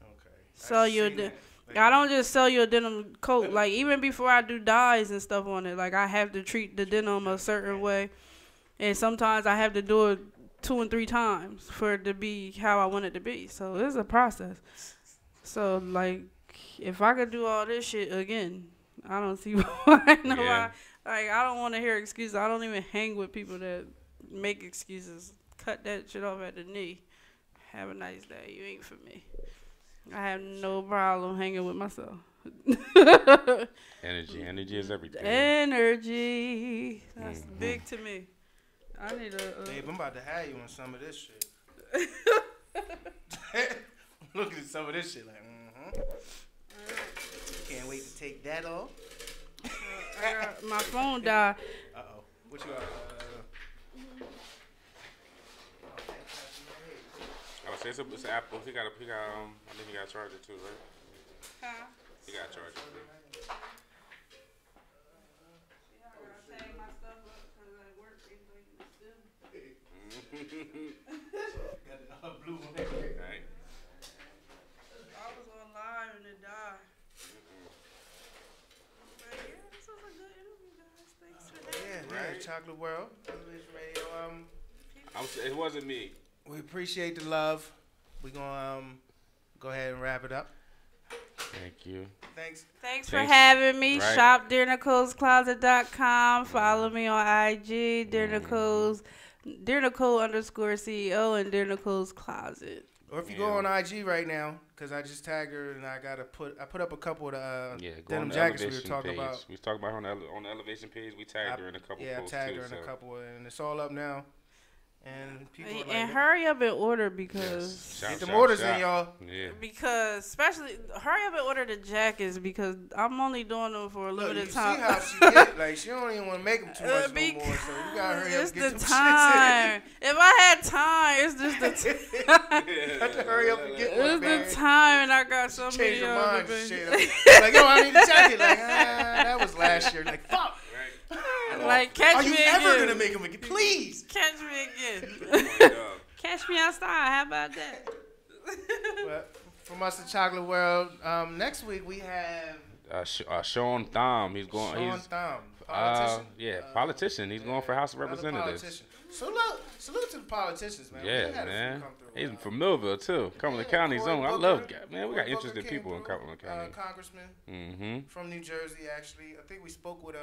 sell you I don't just sell you a denim coat. Like, even before I do dyes and stuff on it, like, I have to treat the denim a certain way. And sometimes I have to do it 2 and 3 times for it to be how I want it to be. So it's a process. So, like, if I could do all this shit again, I don't see why nobody. Like, I don't want to hear excuses. I don't even hang with people that make excuses. Cut that shit off at the knee. Have a nice day. You ain't for me. I have no problem hanging with myself. Energy is everything. Energy. That's big to me. I need a. Babe, I'm about to have you on some of this shit. Looking at some of this shit like, Can't wait to take that off. My phone died. Uh-oh. What you got? Say it's an Apple. He got I think he got a charger too, right? Huh? He got a charger. Got a blue one there. Right. I was on live and it died. But yeah, this was a good interview, guys. Thanks for that. Yeah, Chocolate World. Television Radio. It wasn't me. We appreciate the love. We're going to go ahead and wrap it up. Thank you. Thanks for having me. Right. Shop DearNicole'sCloset.com. Follow me on IG, DearNicole's DearNicole_CEO and DearNicole's Closet. Or if you go on IG right now, because I just tagged her and I put up a couple of the denim jackets we were talking about. We was talking about her on the elevation page. We tagged her in a couple posts. Yeah, I tagged her in a couple, and it's all up now. And people are and hurry up and order because get them orders in, y'all. Yeah. Because especially hurry up and order the jackets because I'm only doing them for a limited time. See how she get like she don't even want to make them too much no more. So you gotta hurry up and get them time. If I had time, it's just the time. Have to hurry up and get one. It's the time, and I got so many. Change your mind, shit. Like yo, I need a jacket. Like that was last year. Like fuck. Like, catch me again. Are you ever gonna make them again? Please. Catch me again. Catch me outside. How about that? Well, from us to Chocolate World, next week we have Sean Thom. He's going. Sean Thom, politician. Politician. He's going for House of Representatives. Salute to the politicians, man. Yeah, man. He's from Millville too, Cumberland County zone. I love man. We got interested people in Cumberland County. Congressman from New Jersey, actually. I think we spoke with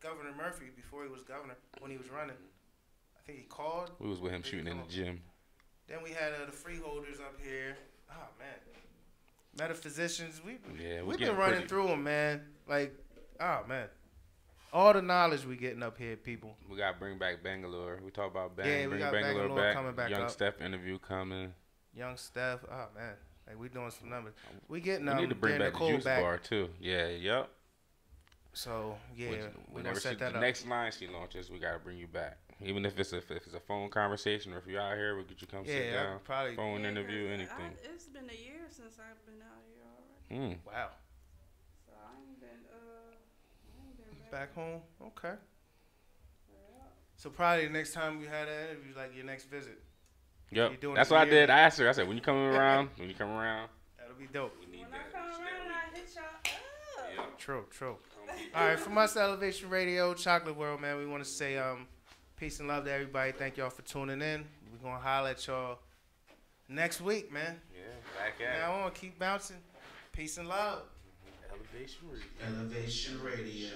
Governor Murphy before he was governor when he was running. I think he called. We was with him shooting in the gym. Then we had the freeholders up here. Oh man, metaphysicians. We've been running through them, man. Like, oh man, all the knowledge we getting up here, people. We got to bring back Bangalore. We talk about we got Bangalore back. Coming back Young up. Steph interview coming. Young Steph. Oh man, like we doing some numbers. We getting we need to bring back the juice back. bar too. Yeah, yep. So we're gonna set that the up. Next line she launches, we gotta bring you back. Even if it's a phone conversation or if you're out here, we'll get you come sit down. Probably phone interview, anything. It's been a year since I've been out here already. Wow. So I ain't been back home. Okay. So probably the next time we had an interview, like your next visit. Yep. That's what I did. I asked her. I said, when you coming around? That'll be dope. When I come around, I hit y'all up. Yep. True. All right, from us, Elevation Radio, Chocolate World, man, we want to say peace and love to everybody. Thank y'all for tuning in. We're going to holler at y'all next week, man. Yeah, back at it. I want to keep bouncing. Peace and love. Elevation Radio.